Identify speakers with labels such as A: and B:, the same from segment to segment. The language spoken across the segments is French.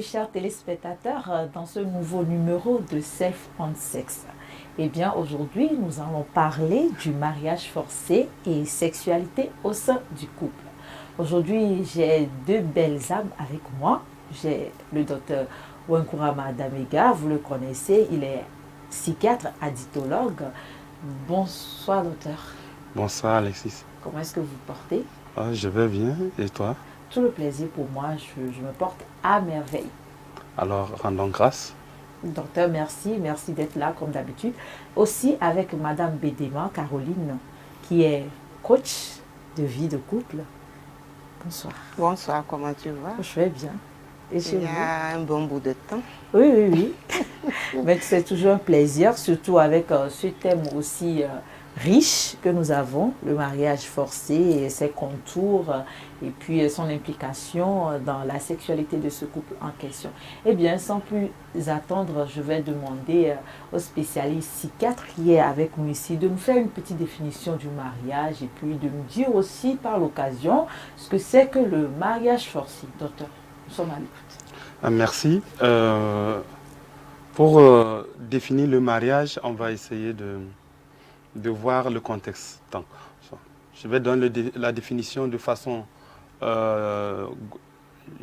A: Chers téléspectateurs, dans ce nouveau numéro de Safe on Sex. Eh bien, aujourd'hui, nous allons parler du mariage forcé et sexualité au sein du couple. Aujourd'hui, j'ai deux belles âmes avec moi. J'ai le docteur Wankurama Damega, vous le connaissez, il est psychiatre addictologue. Bonsoir, docteur.
B: Bonsoir, Alexis.
A: Comment est-ce que vous portez?
B: Je vais bien, et toi?
A: Tout le plaisir pour moi, je me porte à merveille.
B: Alors, rendons grâce.
A: Docteur, merci d'être là comme d'habitude. Aussi avec Madame Bédéma, Caroline, qui est coach de vie de couple. Bonsoir.
C: Bonsoir, comment tu vas?
A: Je vais bien. Et chez vous?
C: Il y a un bon bout de temps.
A: Oui. Mais c'est toujours un plaisir, surtout avec ce thème aussi riche que nous avons, le mariage forcé et ses contours et puis son implication dans la sexualité de ce couple en question. Eh bien, sans plus attendre, je vais demander au spécialiste psychiatre qui est avec nous ici de nous faire une petite définition du mariage et puis de nous dire aussi par l'occasion ce que c'est que le mariage forcé. Docteur, nous sommes à l'écoute.
B: Merci. Pour définir le mariage, on va essayer de voir le contexte. Donc, je vais donner la définition de façon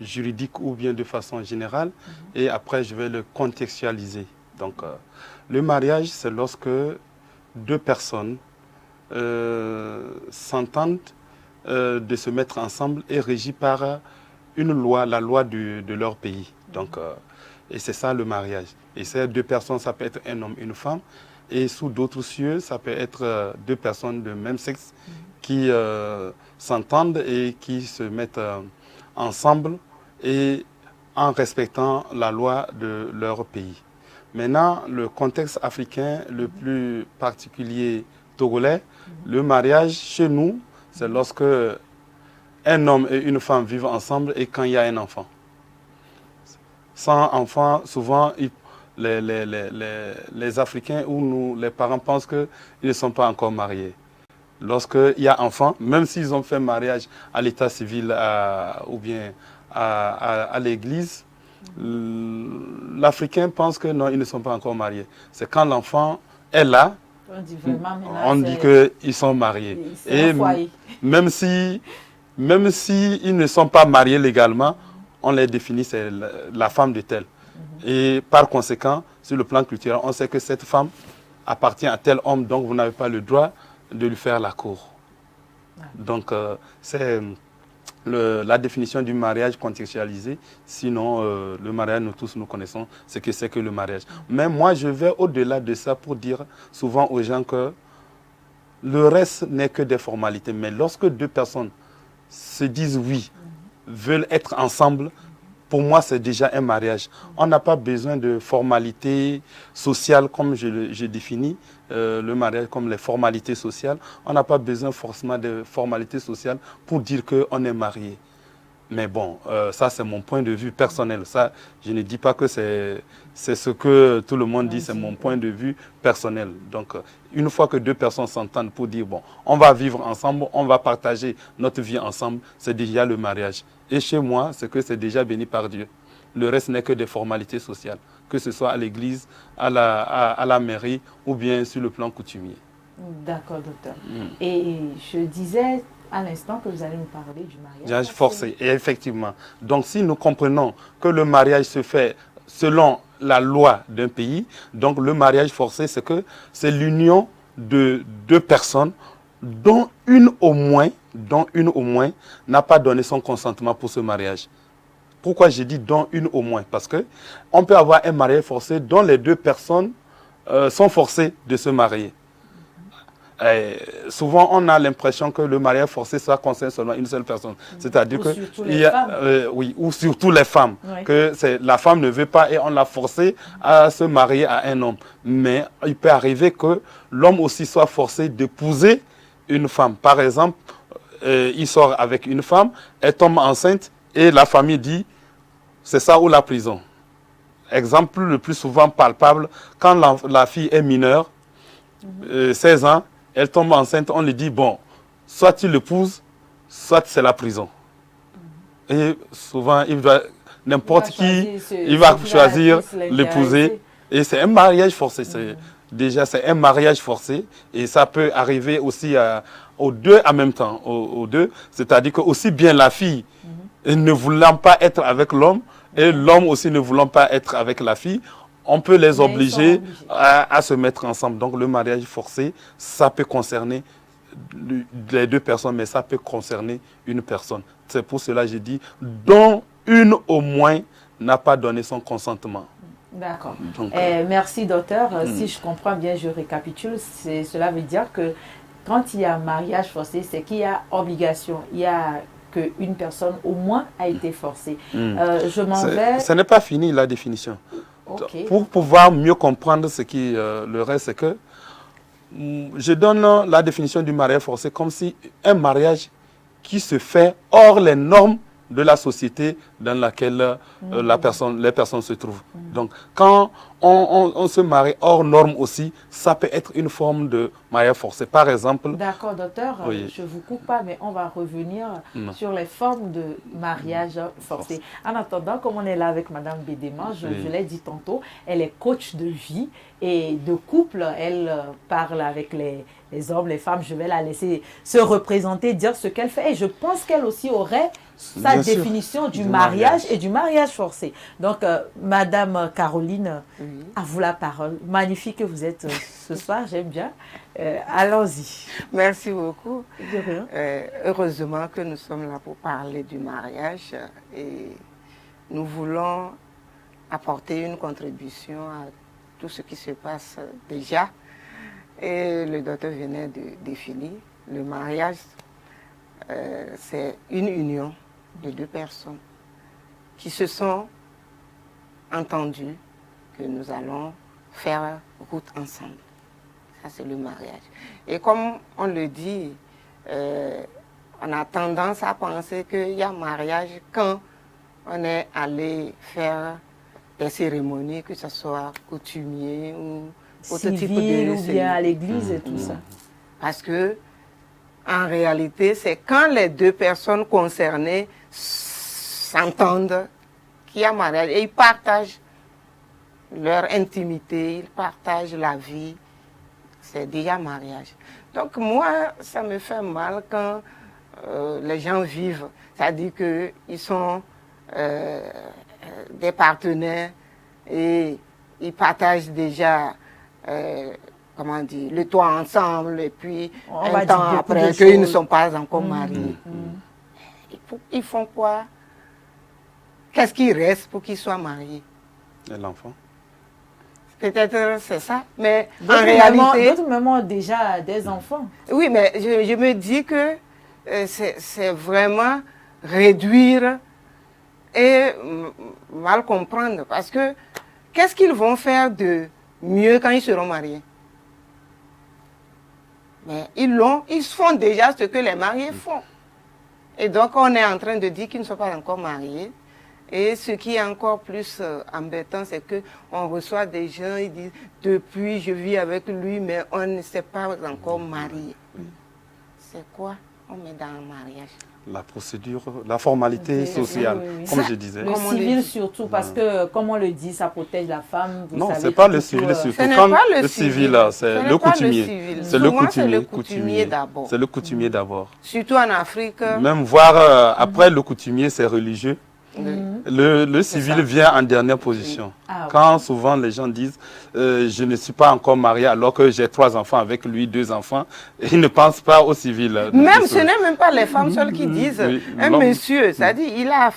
B: juridique ou bien de façon générale, et après je vais le contextualiser. Donc, le mariage, c'est lorsque deux personnes s'entendent de se mettre ensemble et régis par une loi, la loi de leur pays. Donc, et c'est ça le mariage. Et ces deux personnes, ça peut être un homme, une femme. Et sous d'autres cieux, ça peut être deux personnes de même sexe qui s'entendent et qui se mettent ensemble et en respectant la loi de leur pays. Maintenant, le contexte africain le plus particulier togolais, le mariage chez nous, c'est lorsque un homme et une femme vivent ensemble et quand il y a un enfant. Sans enfant, souvent, les Africains ou nous, les parents pensent qu'ils ne sont pas encore mariés. Lorsqu'il y a enfant, même s'ils ont fait mariage à l'état civil ou bien à l'église, l'Africain pense que non, ils ne sont pas encore mariés. C'est quand l'enfant est là, on dit qu'ils sont mariés. Et même si ils ne sont pas mariés légalement, on les définit, c'est la femme de tel. Et par conséquent, sur le plan culturel, on sait que cette femme appartient à tel homme, donc vous n'avez pas le droit de lui faire la cour. Donc, c'est la définition du mariage contextualisé. Sinon, le mariage, nous tous nous connaissons ce que c'est que le mariage. Mais moi, je vais au-delà de ça pour dire souvent aux gens que le reste n'est que des formalités. Mais lorsque deux personnes se disent oui, veulent être ensemble, pour moi, c'est déjà un mariage. On n'a pas besoin de formalités sociales, comme je définis le mariage comme les formalités sociales. On n'a pas besoin forcément de formalités sociales pour dire qu'on est marié. Mais bon, ça c'est mon point de vue personnel. Ça, je ne dis pas que c'est ce que tout le monde dit, c'est mon point de vue personnel. Donc, une fois que deux personnes s'entendent pour dire, bon, on va vivre ensemble, on va partager notre vie ensemble, c'est déjà le mariage. Et chez moi, c'est que c'est déjà béni par Dieu. Le reste n'est que des formalités sociales, que ce soit à l'église, à la mairie ou bien sur le plan coutumier.
A: D'accord, docteur. Et je disais à l'instant que vous allez nous parler du mariage
B: forcé. Et effectivement. Donc, si nous comprenons que le mariage se fait selon la loi d'un pays, donc le mariage forcé, c'est l'union de deux personnes dont une au moins n'a pas donné son consentement pour ce mariage. Pourquoi j'ai dit dont une au moins? Parce qu'on peut avoir un mariage forcé dont les deux personnes sont forcées de se marier. Souvent, on a l'impression que le mariage forcé, ça concerne seulement une seule personne. C'est-à-dire que ou surtout les femmes. Oui. Que la femme ne veut pas et on l'a forcé à se marier à un homme. Mais il peut arriver que l'homme aussi soit forcé d'épouser une femme. Par exemple, il sort avec une femme, elle tombe enceinte et la famille dit c'est ça ou la prison. Exemple le plus souvent palpable, quand la fille est mineure, 16 ans, elle tombe enceinte, on lui dit, bon, soit tu l'épouses, soit c'est la prison. Et souvent, n'importe qui, il va choisir l'épouser. Et c'est un mariage forcé. Déjà, c'est un mariage forcé. Et ça peut arriver aussi aux deux en même temps. Aux deux. C'est-à-dire que aussi bien la fille ne voulant pas être avec l'homme, et l'homme aussi ne voulant pas être avec la fille, on peut les obliger à se mettre ensemble. Donc le mariage forcé, ça peut concerner les deux personnes, mais ça peut concerner une personne. C'est pour cela que j'ai dit, dont une au moins n'a pas donné son consentement.
A: D'accord. Merci, docteur. Si je comprends bien, je récapitule. Cela veut dire que quand il y a mariage forcé, c'est qu'il y a obligation. Il y a qu'une personne au moins a été forcée. Je m'en vais...
B: Ce n'est pas fini la définition.
A: Okay.
B: Pour pouvoir mieux comprendre ce qui le reste, c'est que je donne la définition du mariage forcé comme si un mariage qui se fait hors les normes de la société dans laquelle les personnes se trouvent. Donc, quand on se marie hors normes aussi, ça peut être une forme de mariage forcé. Par exemple...
A: D'accord, docteur, je ne vous coupe pas, mais on va revenir sur les formes de mariage forcé. En attendant, comme on est là avec Madame Bédéma, je l'ai dit tantôt, elle est coach de vie et de couple. Elle parle avec les hommes, les femmes. Je vais la laisser se représenter, dire ce qu'elle fait. Et je pense qu'elle aussi aurait sa définition du mariage et du mariage forcé. Donc, Madame Caroline, à vous la parole. Magnifique que vous êtes ce soir, j'aime bien. Allons-y.
C: Merci beaucoup.
A: De rien.
C: Heureusement que nous sommes là pour parler du mariage et nous voulons apporter une contribution à tout ce qui se passe déjà. Et le docteur venait de définir. Le mariage, c'est une union de deux personnes qui se sont entendues que nous allons faire route ensemble. Ça, c'est le mariage. Et comme on le dit, on a tendance à penser qu'il y a mariage quand on est allé faire des cérémonies, que ce soit coutumier ou autre type de
A: ou bien à l'église et tout ça.
C: Parce que, en réalité, c'est quand les deux personnes concernées s'entendent qu'il y a mariage et ils partagent leur intimité, ils partagent la vie, c'est déjà mariage. Donc moi, ça me fait mal quand les gens vivent, c'est-à-dire qu'ils sont des partenaires et ils partagent déjà, comment dire, le toit ensemble et puis un temps après qu'ils ne sont pas encore mariés. Ils font quoi? Qu'est-ce qui reste pour qu'ils soient mariés?
B: L'enfant.
C: Peut-être c'est ça, mais en réalité...
A: D'autres mamans ont déjà des enfants.
C: Oui, mais je me dis que c'est vraiment réduire et mal comprendre. Parce que qu'est-ce qu'ils vont faire de mieux quand ils seront mariés? Mais ils font déjà ce que les mariés font. Et donc on est en train de dire qu'ils ne sont pas encore mariés. Et ce qui est encore plus embêtant, c'est qu'on reçoit des gens, ils disent « Depuis, je vis avec lui, mais on ne s'est pas encore marié. » C'est quoi on met dans le mariage?
B: La procédure, la formalité sociale, comme je disais.
A: Le civil surtout, parce que, comme on le dit, ça protège la femme.
B: Non, ce n'est pas le civil surtout. Quand le civil, c'est le coutumier.
C: C'est le coutumier d'abord.
B: C'est le coutumier d'abord.
C: Surtout en Afrique.
B: Même voir, après le coutumier, c'est religieux. Le civil vient en dernière position. Quand souvent les gens disent je ne suis pas encore marié alors que j'ai 3 enfants avec lui, 2 enfants, ils ne pensent pas au civil.
C: Même ce n'est même pas les femmes seules qui disent. Un monsieur, c'est-à-dire il a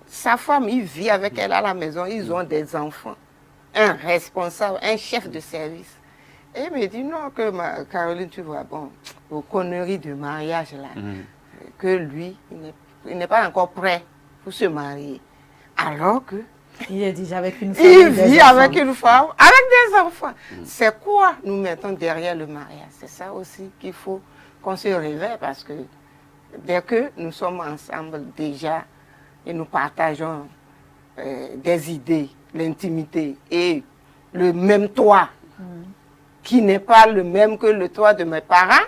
C: sa femme, il vit avec elle à la maison, ils ont des enfants, un responsable, un chef de service. Et il me dit non, que Caroline, tu vois, bon, aux conneries de mariage là, que lui, il n'est pas encore prêt pour se marier. Alors que
A: il est déjà avec une femme.
C: Il vit avec une femme, avec des enfants. C'est quoi nous mettons derrière le mariage? C'est ça aussi qu'il faut qu'on se réveille parce que dès que nous sommes ensemble déjà et nous partageons des idées, l'intimité et le même toit qui n'est pas le même que le toit de mes parents,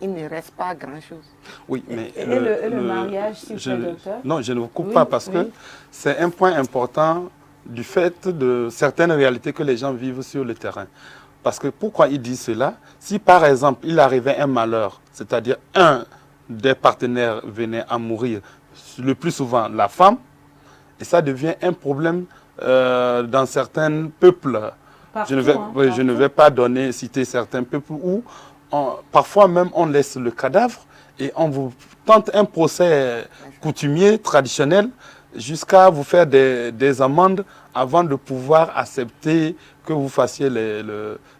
C: il ne reste pas grand-chose.
B: Oui, mais
A: le mariage, s'il vous plaît, docteur?
B: Non, je ne vous coupe pas parce que c'est un point important du fait de certaines réalités que les gens vivent sur le terrain. Parce que pourquoi il dit cela? Si par exemple, il arrivait un malheur, c'est-à-dire un des partenaires venait à mourir, le plus souvent la femme, et ça devient un problème dans certains peuples.
A: Partout,
B: je ne vais pas citer certains peuples où parfois même on laisse le cadavre et on vous tente un procès coutumier, traditionnel, jusqu'à vous faire des amendes avant de pouvoir accepter que vous fassiez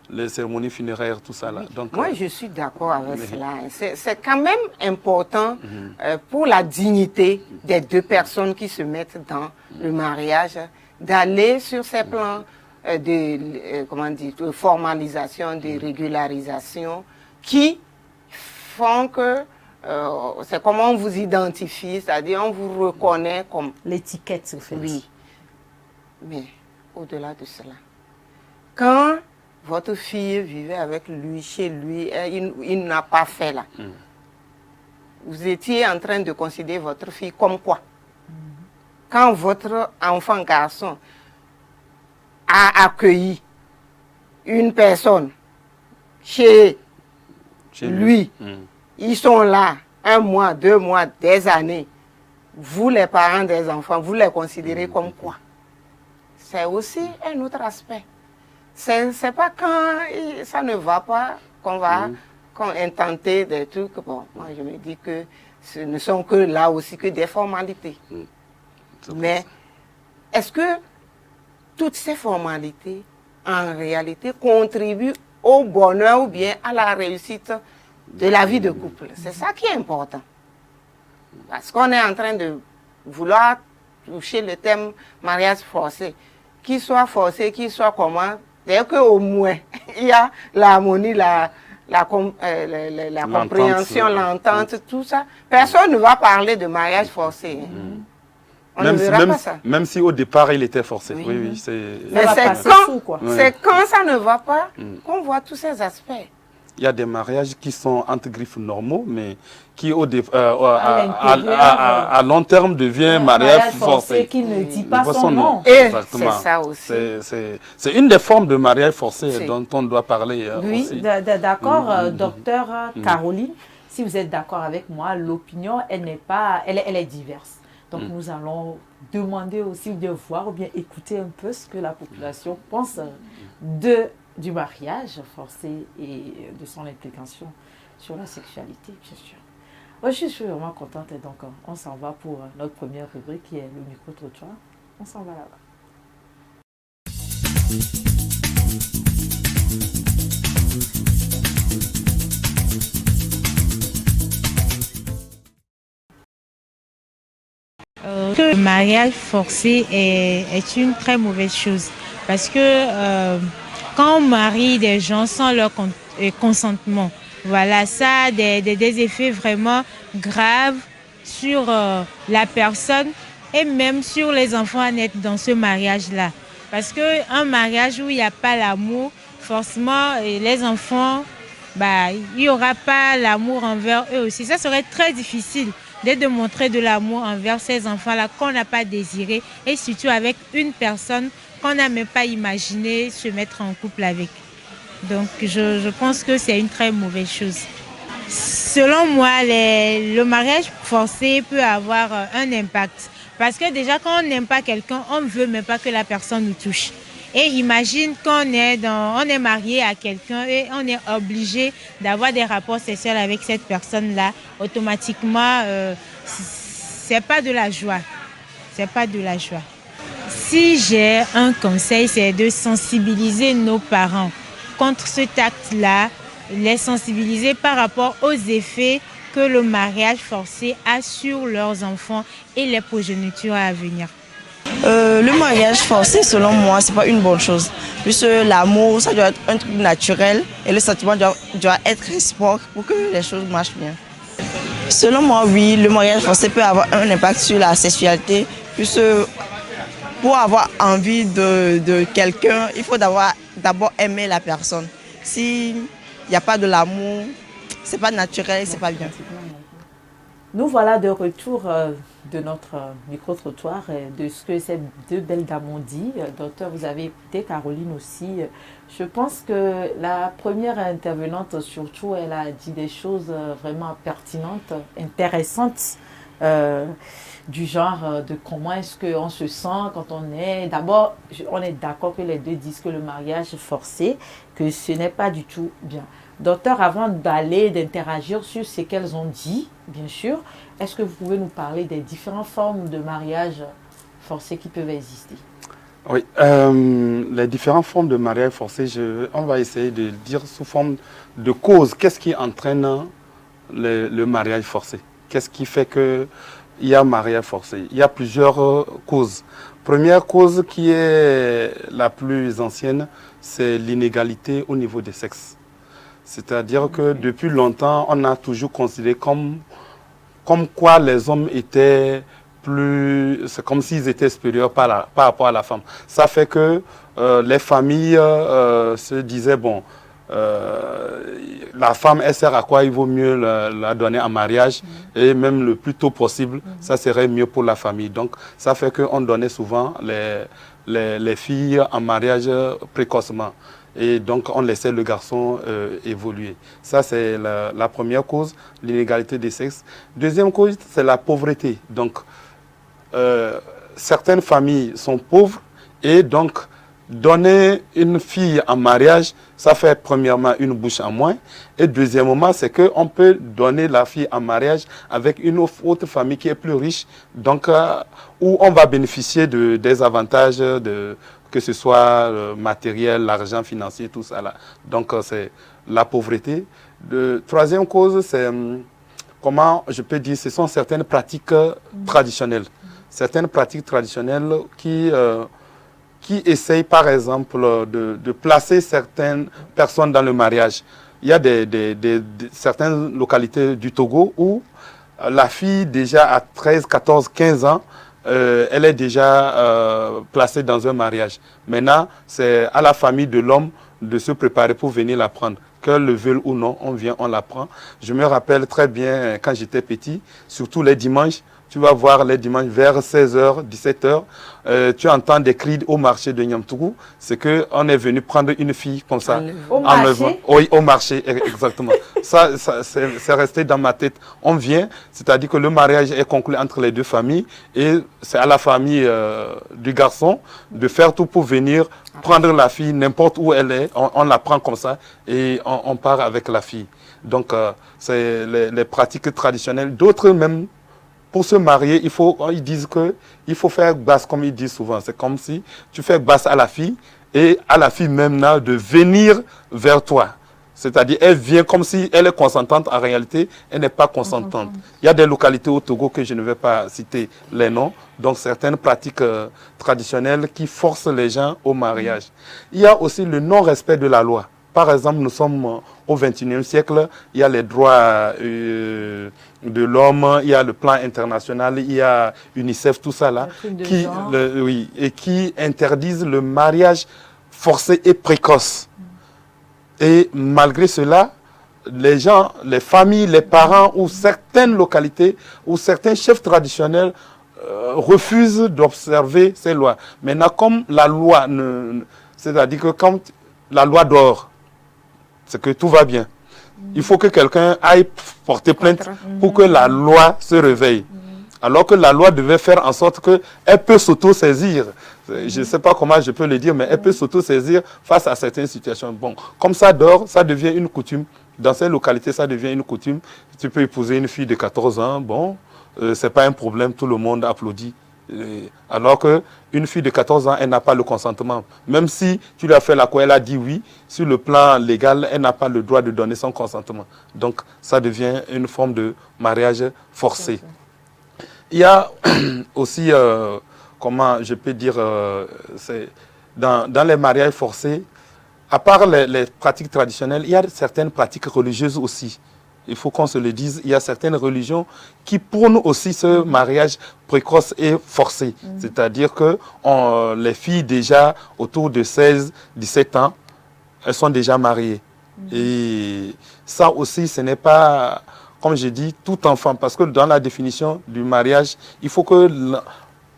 B: les cérémonies funéraires, tout ça là. Donc,
C: moi, je suis d'accord avec cela. C'est quand même important pour la dignité des deux personnes qui se mettent dans le mariage d'aller sur ces plans de formalisation, de régularisation qui font que c'est comment on vous identifie, c'est-à-dire on vous reconnaît comme...
A: L'étiquette, en fait.
C: Oui. Mais au-delà de cela, quand votre fille vivait avec lui, chez lui, il n'a pas fait là. Vous étiez en train de considérer votre fille comme quoi? Quand votre enfant garçon a accueilli une personne chez lui, ils sont là 1 mois, 2 mois, des années. Vous, les parents des enfants, vous les considérez comme quoi? C'est aussi un autre aspect. C'est pas quand ça ne va pas qu'on va intenter des trucs. Bon, moi je me dis que ce ne sont que là aussi que des formalités. Mais est-ce que toutes ces formalités, en réalité, contribuent au bonheur ou bien à la réussite de la vie de couple? C'est ça qui est important. Parce qu'on est en train de vouloir toucher le thème mariage forcé. Qu'il soit forcé, qu'il soit comment, dès qu'au moins il y a l'harmonie, la compréhension, l'entente, tout ça, personne ne va parler de mariage forcé. On ne verra pas ça.
B: Même si au départ il était forcé.
C: Oui.
B: Oui, c'est...
C: Mais c'est quand ça ne va pas qu'on voit tous ces aspects.
B: Il y a des mariages qui sont entre griffes normaux, mais qui à long terme devient mariage forcé.
A: Qui ne dit pas son nom.
C: Et c'est ça aussi.
B: C'est une des formes de mariage forcé dont on doit parler.
A: Oui, d'accord, docteur Caroline. Si vous êtes d'accord avec moi, l'opinion, elle est diverse. Donc nous allons demander aussi de voir ou bien écouter un peu ce que la population pense du mariage forcé et de son implication sur la sexualité, bien sûr. Moi, je suis vraiment contente et donc on s'en va pour notre première rubrique qui est le micro-trottoir. On s'en va là-bas.
D: Le mariage forcé est une très mauvaise chose parce que quand on marie des gens sans leur consentement, voilà, ça a des effets vraiment graves sur la personne et même sur les enfants à naître dans ce mariage-là. Parce qu'un mariage où il n'y a pas l'amour, forcément, les enfants, il n'y aura pas l'amour envers eux aussi. Ça serait très difficile de montrer de l'amour envers ces enfants-là qu'on n'a pas désiré et surtout avec une personne qu'on n'a même pas imaginé se mettre en couple avec. Donc je pense que c'est une très mauvaise chose. Selon moi, le mariage forcé peut avoir un impact. Parce que déjà quand on n'aime pas quelqu'un, on ne veut même pas que la personne nous touche. Et imagine qu'on est marié à quelqu'un et on est obligé d'avoir des rapports sexuels avec cette personne-là. Automatiquement, c'est pas de la joie. C'est pas de la joie. Si j'ai un conseil, c'est de sensibiliser nos parents contre cet acte-là, les sensibiliser par rapport aux effets que le mariage forcé a sur leurs enfants et les progénitures à venir.
E: Le mariage forcé, selon moi, c'est pas une bonne chose. Puisque l'amour, ça doit être un truc naturel et le sentiment doit être réciproque pour que les choses marchent bien. Selon moi, oui, le mariage forcé peut avoir un impact sur la sexualité. Puisque pour avoir envie de quelqu'un, il faut d'abord aimer la personne. S'il n'y a pas de l'amour, c'est pas naturel, c'est pas bien.
A: Nous voilà de retour de notre micro-trottoir, de ce que ces deux belles dames ont dit. Docteur, vous avez écouté, Caroline aussi. Je pense que la première intervenante, surtout, elle a dit des choses vraiment pertinentes, intéressantes, du genre de comment est-ce qu'on se sent quand on est... D'abord, on est d'accord que les deux disent que le mariage forcé, que ce n'est pas du tout bien. Docteur, avant d'interagir sur ce qu'elles ont dit, bien sûr, est-ce que vous pouvez nous parler des différentes formes de mariage forcé qui peuvent exister?
B: Oui, les différentes formes de mariage forcé, on va essayer de dire sous forme de cause. Qu'est-ce qui entraîne le mariage forcé? Qu'est-ce qui fait qu'il y a mariage forcé? Il y a plusieurs causes. Première cause qui est la plus ancienne, c'est l'inégalité au niveau des sexes. C'est-à-dire que depuis longtemps, on a toujours considéré comme quoi les hommes étaient plus... C'est comme s'ils étaient supérieurs par rapport à la femme. Ça fait que les familles se disaient, bon, la femme, elle sert à quoi? Il vaut mieux la donner en mariage, et même le plus tôt possible, ça serait mieux pour la famille. Donc, ça fait qu'on donnait souvent les filles en mariage précocement. Et donc, on laissait le garçon évoluer. Ça, c'est la première cause, l'inégalité des sexes. Deuxième cause, c'est la pauvreté. Donc, certaines familles sont pauvres et donc, donner une fille en mariage, ça fait premièrement une bouche en moins. Et deuxièmement, c'est qu'on peut donner la fille en mariage avec une autre famille qui est plus riche, donc où on va bénéficier des avantages que ce soit matériel, l'argent financier, tout ça là. Donc c'est la pauvreté. Troisième cause, c'est comment je peux dire, ce sont certaines pratiques traditionnelles. Certaines pratiques traditionnelles qui essayent par exemple de placer certaines personnes dans le mariage. Il y a certaines localités du Togo où la fille déjà à 13, 14, 15 ans, elle est déjà placée dans un mariage. Maintenant, c'est à la famille de l'homme de se préparer pour venir la prendre. Qu'elle le veuille ou non, on vient, on la prend. Je me rappelle très bien quand j'étais petit, surtout les dimanches, tu vas voir les dimanches vers 16h, 17h, tu entends des cris au marché de Niamtougou. C'est qu'on est venu prendre une fille comme ça.
A: Au marché?
B: Oui, au marché, exactement. ça c'est resté dans ma tête. On vient, c'est-à-dire que le mariage est conclu entre les deux familles et c'est à la famille du garçon de faire tout pour venir prendre la fille n'importe où elle est. On la prend comme ça et on part avec la fille. Donc, c'est les pratiques traditionnelles. D'autres même, pour se marier, ils disent qu'il faut faire grâce, comme ils disent souvent. C'est comme si tu fais grâce à la fille et à la fille même là de venir vers toi. C'est-à-dire, elle vient comme si elle est consentante. En réalité, elle n'est pas consentante. Il y a des localités au Togo que je ne vais pas citer les noms. Donc, certaines pratiques traditionnelles qui forcent les gens au mariage. Il y a aussi le non-respect de la loi. Par exemple, nous sommes au XXIe siècle, il y a les droits de l'homme, il y a le plan international, il y a UNICEF, tout ça là, qui interdisent le mariage forcé et précoce. Et malgré cela, les gens, les familles, les parents ou certaines localités ou certains chefs traditionnels refusent d'observer ces lois. Maintenant, comme la loi, c'est-à-dire que quand la loi dort, c'est que tout va bien. Il faut que quelqu'un aille porter plainte pour que la loi se réveille. Alors que la loi devait faire en sorte qu'elle peut s'auto-saisir. Je ne sais pas comment je peux le dire, mais elle peut s'auto-saisir face à certaines situations. Bon, comme ça dort, ça devient une coutume. Dans ces localités, ça devient une coutume. Tu peux épouser une fille de 14 ans, bon, ce n'est pas un problème, tout le monde applaudit. Alors qu'une fille de 14 ans, elle n'a pas le consentement. Même si tu lui as fait la quoi, elle a dit oui, sur le plan légal, elle n'a pas le droit de donner son consentement. Donc, ça devient une forme de mariage forcé. Il y a aussi, comment je peux dire, dans les mariages forcés, à part les pratiques traditionnelles, il y a certaines pratiques religieuses aussi. Il faut qu'on se le dise, il y a certaines religions qui prônent aussi ce mariage précoce et forcé. C'est-à-dire que les filles déjà autour de 16, 17 ans, elles sont déjà mariées. Et ça aussi, ce n'est pas, comme je dis, tout enfant. Parce que dans la définition du mariage, il faut que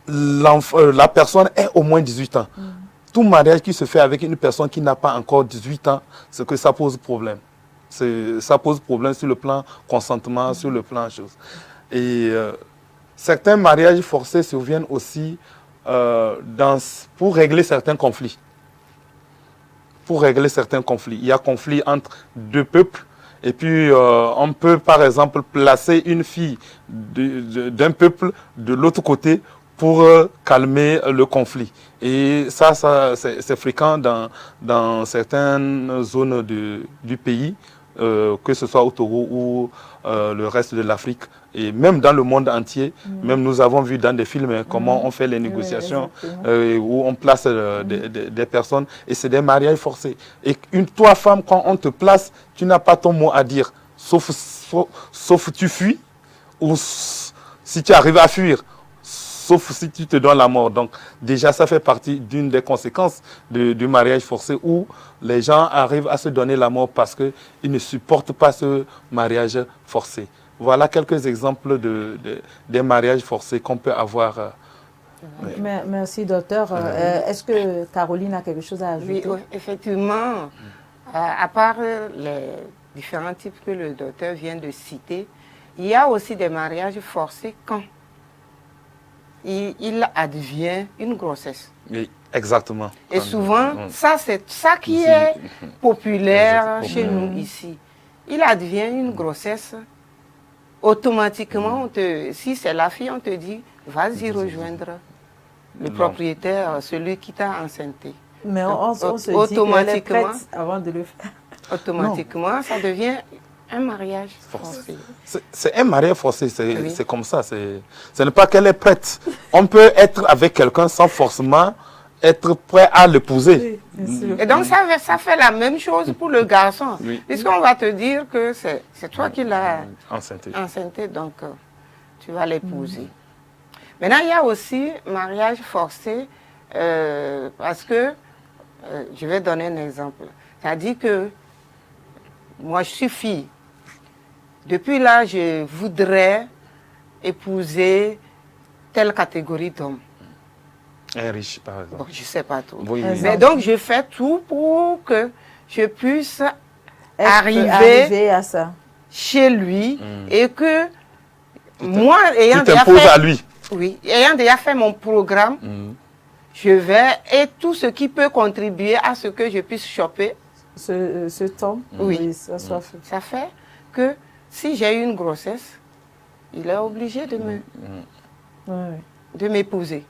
B: la personne ait au moins 18 ans. Tout mariage qui se fait avec une personne qui n'a pas encore 18 ans, c'est que ça pose problème. Ça pose problème sur le plan consentement, sur le plan chose. Et certains mariages forcés surviennent aussi pour régler certains conflits. Pour régler certains conflits. Il y a conflit entre deux peuples. Et puis, on peut, par exemple, placer une fille d'un peuple de l'autre côté pour calmer le conflit. Et ça c'est fréquent dans certaines zones du pays, que ce soit au Togo ou le reste de l'Afrique. Et même dans le monde entier, même nous avons vu dans des films comment on fait les négociations, où on place des personnes, et c'est des mariages forcés. Et toi, femme, quand on te place, tu n'as pas ton mot à dire, sauf tu fuis, ou si tu arrives à fuir, sauf si tu te donnes la mort. Donc déjà, ça fait partie d'une des conséquences du mariage forcé, où les gens arrivent à se donner la mort parce qu'ils ne supportent pas ce mariage forcé. Voilà quelques exemples des mariages forcés qu'on peut avoir.
A: Merci, docteur. Est-ce que Caroline a quelque chose à ajouter?
C: Oui, effectivement. À part les différents types que le docteur vient de citer, il y a aussi des mariages forcés quand il advient une grossesse.
B: Oui, exactement.
C: Et souvent, c'est ça qui est populaire chez nous ici. Il advient une grossesse, automatiquement, si c'est la fille, on te dit, vas-y rejoindre le propriétaire, celui qui t'a enceinté.
A: Mais on se dit qu'elle est prête avant de le faire.
C: Automatiquement, ça devient un mariage forcé.
B: C'est un mariage forcé, c'est comme ça. Ce n'est pas qu'elle est prête. On peut être avec quelqu'un sans forcément être prêt à l'épouser.
A: Oui,
C: et donc ça fait la même chose pour le garçon. Oui. Puisqu'on va te dire que c'est toi qui l'as enceinté, donc tu vas l'épouser. Maintenant, il y a aussi mariage forcé, parce que, je vais donner un exemple. C'est-à-dire que moi, je suis fille. Depuis là, je voudrais épouser telle catégorie d'hommes.
B: Un riche, par exemple.
C: Bon, je ne sais pas tout.
B: Oui,
C: mais donc, je fais tout pour que je puisse arriver
A: à ça.
C: Chez lui et que moi, ayant déjà fait mon programme, je vais, et tout ce qui peut contribuer à ce que je puisse choper
A: ce temps,
C: oui,
A: ça soit fait.
C: Ça fait que si j'ai eu une grossesse, il est obligé de m'épouser.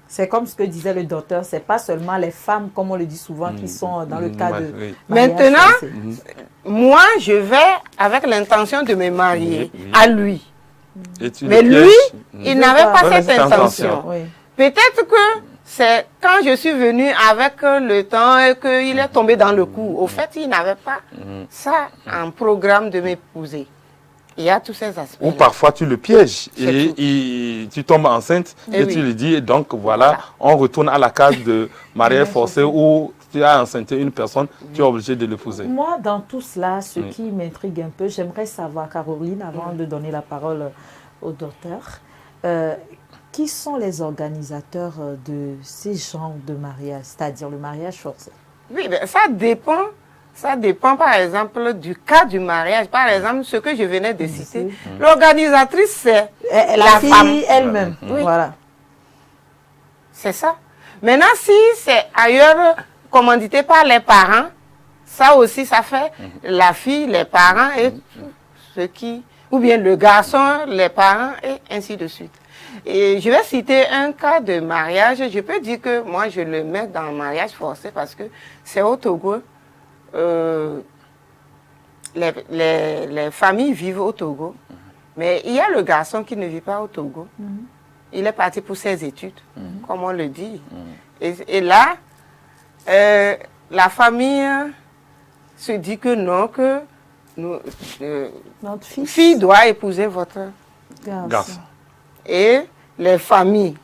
A: C'est comme ce que disait le docteur, c'est pas seulement les femmes, comme on le dit souvent, qui sont dans le cas de
C: Maintenant, moi, je vais avec l'intention de me marier à lui. Mais lui, il n'avait pas cette intention. Peut-être que c'est quand je suis venue avec le temps et qu'il est tombé dans le coup. Au fait, il n'avait pas ça en programme de m'épouser. Il y a tous ces aspects.
B: Ou parfois tu le pièges et tu tombes enceinte et tu lui dis, et donc voilà, on retourne à la case de mariage forcé où tu as enceinté une personne, tu es obligé de l'épouser.
A: Moi, dans tout cela, ce qui m'intrigue un peu, j'aimerais savoir, Caroline, avant de donner la parole au docteur, qui sont les organisateurs de ces genres de mariage, c'est-à-dire le mariage forcé?
C: Oui, ben, ça dépend. Ça dépend, par exemple, du cas du mariage. Par exemple, ce que je venais de citer. L'organisatrice, c'est la femme
A: elle-même. Oui. Voilà.
C: C'est ça. Maintenant, si c'est ailleurs commandité par les parents, ça aussi, ça fait la fille, les parents et ceux qui... Ou bien le garçon, les parents et ainsi de suite. Et je vais citer un cas de mariage. Je peux dire que moi, je le mets dans le mariage forcé parce que c'est au Togo. Les familles vivent au Togo, mais il y a le garçon qui ne vit pas au Togo. Il est parti pour ses études, comme on le dit. Et là, la famille se dit que non, que notre fille doit épouser votre garçon. Et les familles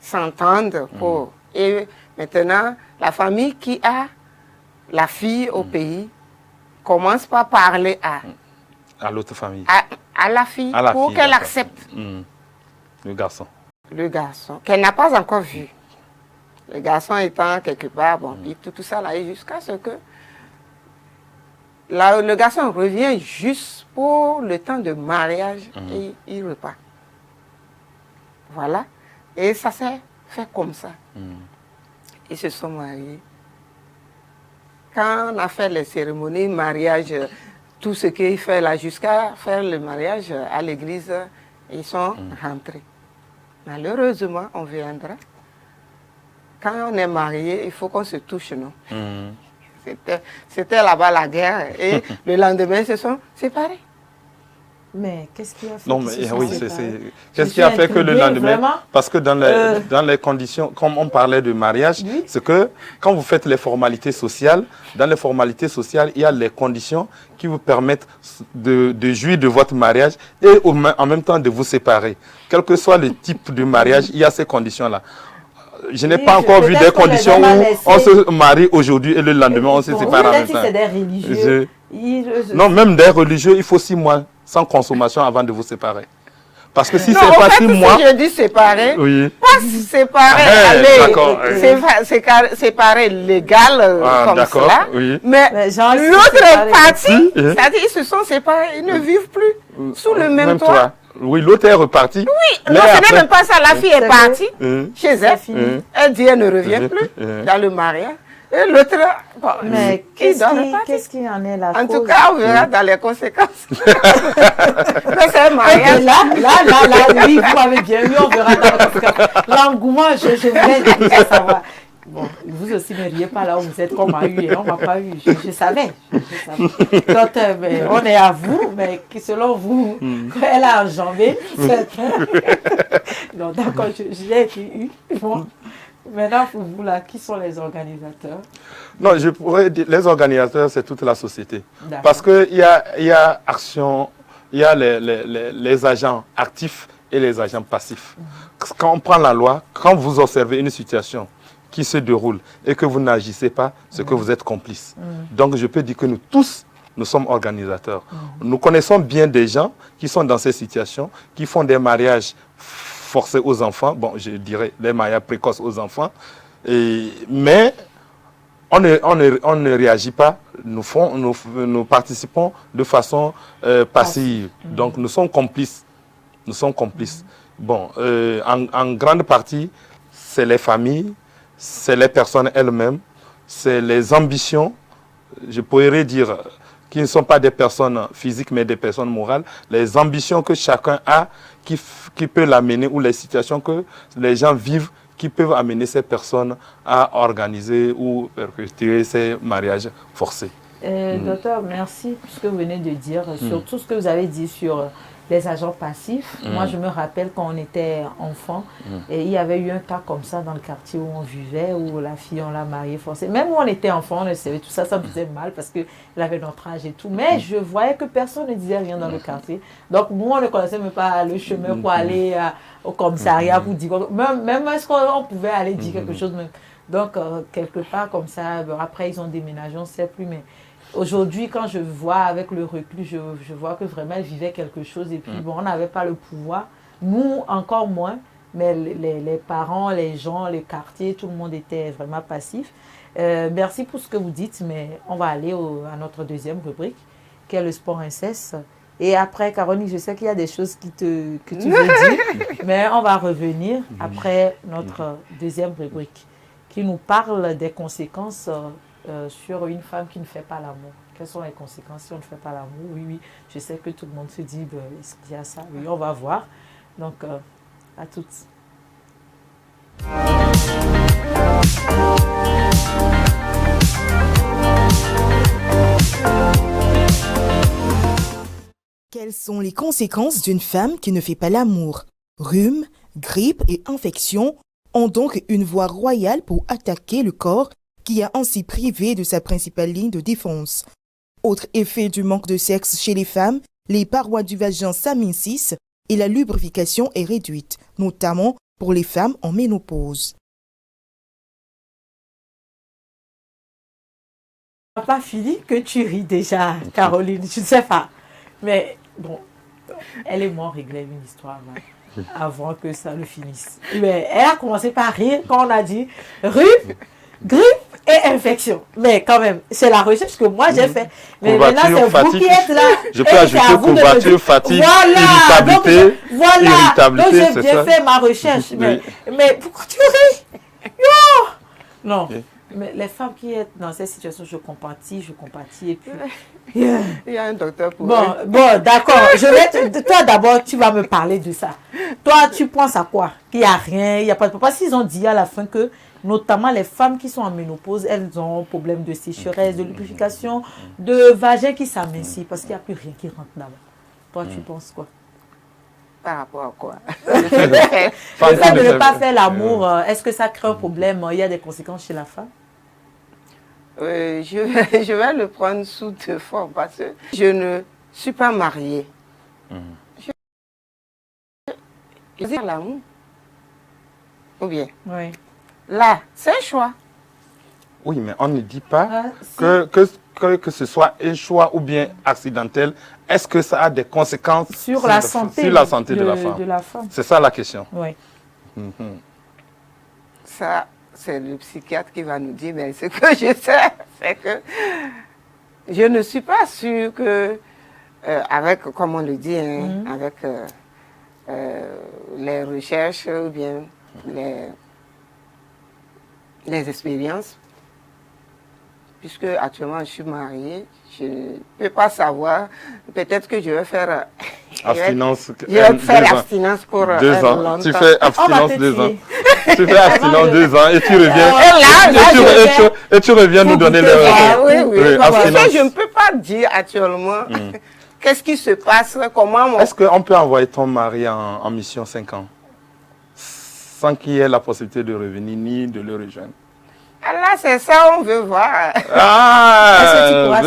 C: s'entendent pour... Et maintenant, la famille qui a la fille au pays commence par parler
B: à l'autre famille.
C: À la fille, pour qu'elle accepte.
B: Le garçon.
C: Le garçon, qu'elle n'a pas encore vu. Le garçon étant quelque part, bon, puis tout ça là, jusqu'à ce que le garçon revient juste pour le temps de mariage et il repart. Voilà. Et ça s'est fait comme ça. Ils se sont mariés. Quand on a fait les cérémonies, mariage, tout ce qu'il fait là, jusqu'à faire le mariage à l'église, ils sont rentrés. Malheureusement, on viendra. Quand on est marié, il faut qu'on se touche, non? C'était là-bas la guerre. Et le lendemain, ils se sont séparés.
A: Mais qu'est-ce qui a fait
B: qu'est-ce qui a fait que le lendemain? Parce que dans les conditions, comme on parlait de mariage, c'est que quand vous faites les formalités sociales, dans les formalités sociales, il y a les conditions qui vous permettent de jouir de votre mariage et en même temps de vous séparer. Quel que soit le type de mariage, il y a ces conditions-là. Je n'ai pas encore vu des conditions où on se marie aujourd'hui et le lendemain on se sépare en même temps.
A: C'est des religieux.
B: Non, même des religieux, il faut 6 mois sans consommation avant de vous séparer. Parce que si c'est pas 6 mois...
C: Si je dis séparer, pas séparer, séparer légal comme cela, mais l'autre partie, c'est-à-dire ils se sont séparés, ils ne vivent plus sous le même toit.
B: Oui, l'autre est reparti.
C: Oui, non, ce n'est même pas ça. La fille est partie chez elle. Elle dit qu'elle ne revient plus dans le mariage. Et l'autre,
A: mais qu'est-ce qui en est là?
C: En tout cas, on verra dans les conséquences. Mais c'est un mariage.
A: Là, oui, vous m'avez bien vu, on verra dans les conséquences. L'engouement, je voulais déjà savoir. Bon, vous aussi ne riez pas là où vous êtes comme a eu et on m'a pas eu. Je savais. Donc, on est à vous, mais selon vous, quand elle a enjambé, donc d'accord, j'ai été eu. Bon. Maintenant, pour vous, là, qui sont les organisateurs?
B: Non, je pourrais dire, les organisateurs, c'est toute la société. Parce qu'il y a action, il y a les agents actifs et les agents passifs. Quand on prend la loi, quand vous observez une situation qui se déroule et que vous n'agissez pas, c'est que vous êtes complice. Donc, je peux dire que nous tous, nous sommes organisateurs. Nous connaissons bien des gens qui sont dans ces situations, qui font des mariages forcés aux enfants, bon, je dirais des mariages précoces aux enfants, mais on ne réagit pas, nous participons de façon passive. Donc nous sommes complices. Nous sommes complices. Bon, en grande partie, c'est les familles, c'est les personnes elles-mêmes, c'est les ambitions, je pourrais dire, qui ne sont pas des personnes physiques, mais des personnes morales, les ambitions que chacun a, qui peut l'amener, ou les situations que les gens vivent, qui peuvent amener ces personnes à organiser ou perpétuer ces mariages forcés.
A: Docteur, merci pour ce que vous venez de dire, sur tout ce que vous avez dit sur les agents passifs. Moi, je me rappelle quand on était enfant, et il y avait eu un cas comme ça dans le quartier où on vivait, où la fille, on l'a mariée forcée. Même où on était enfant, on savait tout ça, ça me faisait mal parce qu'elle avait notre âge et tout. Mais je voyais que personne ne disait rien dans le quartier. Donc, moi, on ne connaissait même pas le chemin pour aller au commissariat, pour dire... Même est-ce qu'on pouvait aller dire quelque chose même. Donc, quelque part comme ça, après, ils ont déménagé, on ne sait plus, mais... Aujourd'hui, quand je vois avec le recul, je vois que vraiment elle vivait quelque chose et puis bon, on n'avait pas le pouvoir, nous encore moins, mais les parents, les gens, les quartiers, tout le monde était vraiment passif. Merci pour ce que vous dites, mais on va aller à notre deuxième rubrique, qui est le sport inceste. Et après, Caroline, je sais qu'il y a des choses que tu veux dire, mais on va revenir après notre deuxième rubrique, qui nous parle des conséquences sur une femme qui ne fait pas l'amour. Quelles sont les conséquences si on ne fait pas l'amour? Oui, je sais que tout le monde se dit, est-ce qu'il y a ça? Oui, on va voir. Donc, à toutes.
F: Quelles sont les conséquences d'une femme qui ne fait pas l'amour? Rhume, grippe et infection ont donc une voie royale pour attaquer le corps qui a ainsi privé de sa principale ligne de défense. Autre effet du manque de sexe chez les femmes, les parois du vagin s'amincissent et la lubrification est réduite, notamment pour les femmes en ménopause.
A: pas fini que tu ris déjà, Caroline. Je ne sais pas. Mais bon, elle et moi, on réglait une histoire avant que ça ne finisse. Mais elle a commencé par rire quand on a dit rhume, grippe et infection. Mais quand même, c'est la recherche que moi j'ai fait. Mais maintenant, c'est vous qui êtes là.
B: Je peux ajouter courbature, fatigue, irritabilité.
A: Donc j'ai bien fait ma recherche. Mais pourquoi tu ris? Non. Okay. Mais les femmes qui sont dans cette situation, je compatis et puis...
C: Il y a un docteur pour
A: Bon, d'accord. Toi, d'abord, tu vas me parler de ça. Toi, tu penses à quoi? Qu'il n'y a rien, il n'y a pas de... Parce qu'ils ont dit à la fin que, notamment les femmes qui sont en ménopause, elles ont problème de sécheresse, de lubrification, de vagin qui s'amincit, parce qu'il n'y a plus rien qui rentre là-bas. Toi, tu penses quoi?
C: Par rapport à quoi?
A: Le fait de ne pas faire l'amour, est-ce que ça crée un problème? Il y a des conséquences chez la femme?
C: Je vais le prendre sous deux formes parce que je ne suis pas mariée. Je veux dire l'amour. Ou bien?
A: Oui.
C: Là, c'est un choix.
B: Oui, mais on ne dit pas que ce soit un choix ou bien accidentel. Est-ce que ça a des conséquences
A: sur la santé
B: de la femme? C'est ça la question.
A: Oui.
C: Ça, c'est le psychiatre qui va nous dire, mais ce que je sais, c'est que je ne suis pas sûre que, avec, comme on le dit, hein, avec les recherches ou bien les expériences, puisque actuellement je suis mariée, je ne peux pas savoir, peut-être que je vais faire
B: abstinence.
C: Je vais faire abstinence pour
B: 2 ans.
C: longtemps.
B: Tu fais abstinence 2 ans. Tu fais abstinence 2 ans et tu reviens. Et tu reviens nous donner le
C: oui. Parce que je ne peux pas dire actuellement qu'est-ce qui se passe, comment...
B: Est-ce qu'on peut envoyer ton mari en mission 5 ans sans qu'il y ait la possibilité de revenir ni de le rejoindre?
C: Là, c'est ça, on veut voir.
A: Est-ce que tu pourras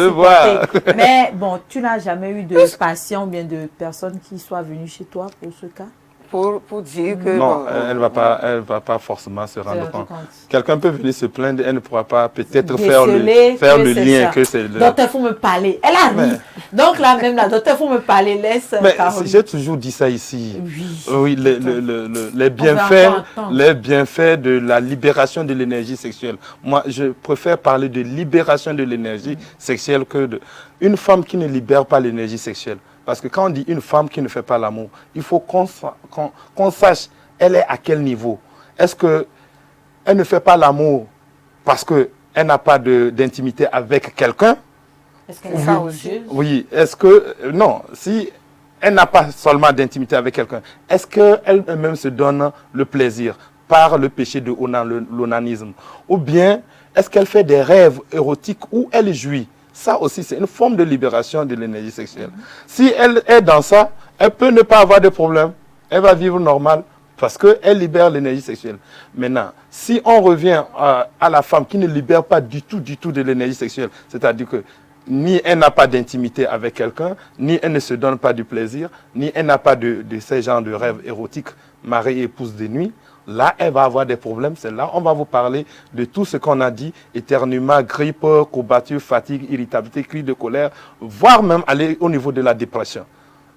A: supporter? Mais bon, tu n'as jamais eu de patient ou bien de personnes qui soient venues chez toi pour ce cas?
C: Pour dire que...
B: Non, elle ne va pas forcément se rendre compte. Quelqu'un peut venir se plaindre, elle ne pourra pas peut-être faire le lien que c'est...
A: Docteur, il faut me parler. Elle a ri. Donc là, même la docteur, il faut me parler. Laisse Caroline.
B: J'ai toujours dit ça ici.
A: Oui.
B: Les bienfaits de la libération de l'énergie sexuelle. Moi, je préfère parler de libération de l'énergie sexuelle que de... Une femme qui ne libère pas l'énergie sexuelle. Parce que quand on dit une femme qui ne fait pas l'amour, il faut qu'on sache, elle est à quel niveau. Est-ce qu'elle ne fait pas l'amour parce qu'elle n'a pas d'intimité avec quelqu'un?
A: Est-ce qu'elle est religieuse?
B: Oui. Est-ce que... Non. Si elle n'a pas seulement d'intimité avec quelqu'un, est-ce qu'elle-même se donne le plaisir par le péché de l'onanisme? Ou bien, est-ce qu'elle fait des rêves érotiques où elle jouit? Ça aussi, c'est une forme de libération de l'énergie sexuelle. Si elle est dans ça, elle peut ne pas avoir de problème. Elle va vivre normal parce qu'elle libère l'énergie sexuelle. Maintenant, si on revient à la femme qui ne libère pas du tout de l'énergie sexuelle, c'est-à-dire que ni elle n'a pas d'intimité avec quelqu'un, ni elle ne se donne pas du plaisir, ni elle n'a pas de ces genres de rêves érotiques, mari et épouse de nuit, là, elle va avoir des problèmes. C'est là on va vous parler de tout ce qu'on a dit, éternuement, grippe, courbature, fatigue, irritabilité, cri de colère, voire même aller au niveau de la dépression.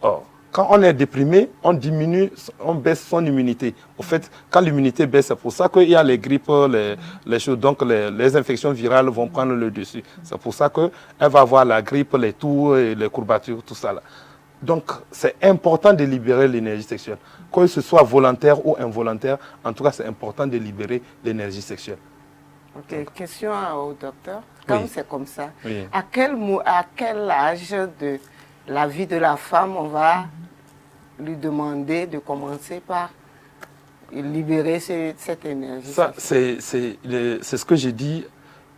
B: Or, quand on est déprimé, on diminue, on baisse son immunité. Au fait, quand l'immunité baisse, c'est pour ça qu'il y a les grippes, les choses. Donc, les infections virales vont prendre le dessus. C'est pour ça qu'elle va avoir la grippe, les toux, les courbatures, tout ça là. Donc, c'est important de libérer l'énergie sexuelle. Que ce soit volontaire ou involontaire, en tout cas, c'est important de libérer l'énergie sexuelle.
C: Ok, question au docteur. Comme c'est comme ça,
B: oui.
C: À quel âge de la vie de la femme on va lui demander de commencer par libérer cette énergie?
B: Ça, c'est ce que j'ai dit.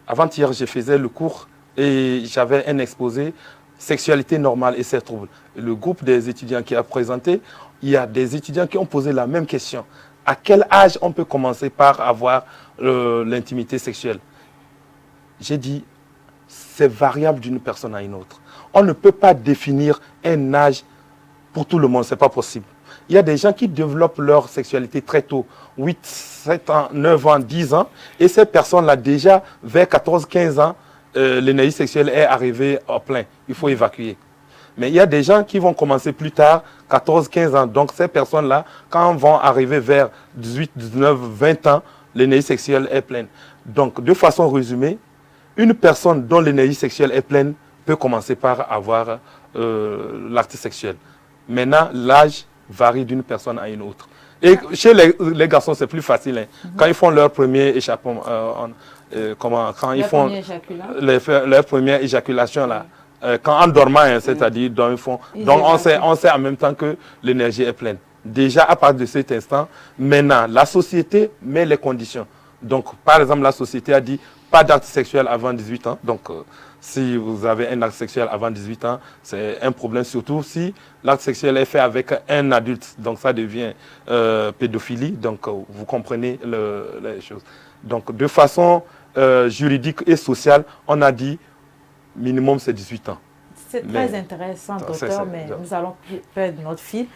B: Avant-hier, je faisais le cours et j'avais un exposé sexualité normale et ses troubles. Le groupe des étudiants qui a présenté, il y a des étudiants qui ont posé la même question. À quel âge on peut commencer par avoir l'intimité sexuelle? J'ai dit, c'est variable d'une personne à une autre. On ne peut pas définir un âge pour tout le monde, ce n'est pas possible. Il y a des gens qui développent leur sexualité très tôt, 8, 7 ans, 9 ans, 10 ans, et ces personnes-là, déjà, vers 14, 15 ans, l'énergie sexuelle est arrivée au plein. Il faut évacuer. Mais il y a des gens qui vont commencer plus tard, 14, 15 ans. Donc ces personnes-là, quand elles vont arriver vers 18, 19, 20 ans, l'énergie sexuelle est pleine. Donc de façon résumée, une personne dont l'énergie sexuelle est pleine peut commencer par avoir l'acte sexuel. Maintenant, l'âge varie d'une personne à une autre. Et chez les garçons, c'est plus facile. Hein. Quand ils font leur premier échappement, quand ils font leur première éjaculation, là, quand en dormant, hein, c'est-à-dire dans un fond, donc on sait en même temps que l'énergie est pleine. Déjà, à partir de cet instant, maintenant, la société met les conditions. Donc, par exemple, la société a dit pas d'acte sexuel avant 18 ans. Donc, si vous avez un acte sexuel avant 18 ans, c'est un problème, surtout si l'acte sexuel est fait avec un adulte. Donc, ça devient pédophilie. Donc, vous comprenez les choses. Donc, de façon juridique et sociale, on a dit minimum, c'est 18 ans.
A: C'est très intéressant, docteur, mais nous allons perdre notre fil.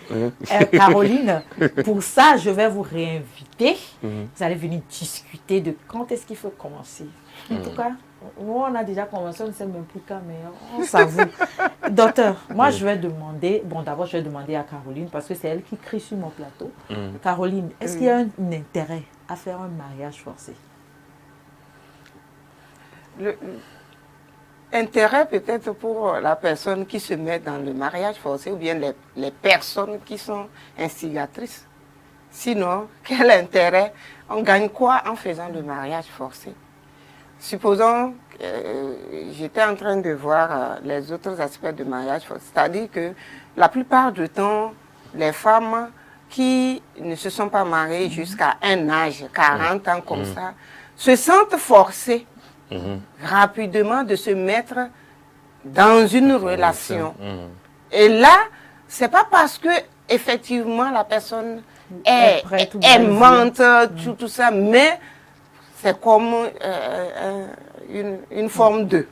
A: Caroline, pour ça, je vais vous réinviter. Vous allez venir discuter de quand est-ce qu'il faut commencer. En tout cas, nous, on a déjà commencé, on ne sait même plus quand, mais on s'avoue. Docteur, moi, je vais demander, bon, d'abord, je vais demander à Caroline, parce que c'est elle qui crie sur mon plateau. Caroline, est-ce qu'il y a un intérêt à faire un mariage forcé?
C: Intérêt peut-être pour la personne qui se met dans le mariage forcé ou bien les personnes qui sont instigatrices. Sinon, quel intérêt? On gagne quoi en faisant le mariage forcé? Supposons, j'étais en train de voir les autres aspects du mariage forcé, c'est-à-dire que la plupart du temps, les femmes qui ne se sont pas mariées jusqu'à un âge, 40 ans comme ça, se sentent forcées rapidement de se mettre dans une relation. Et là, c'est pas parce que effectivement la personne est aimante, tout ça, mais c'est comme une forme de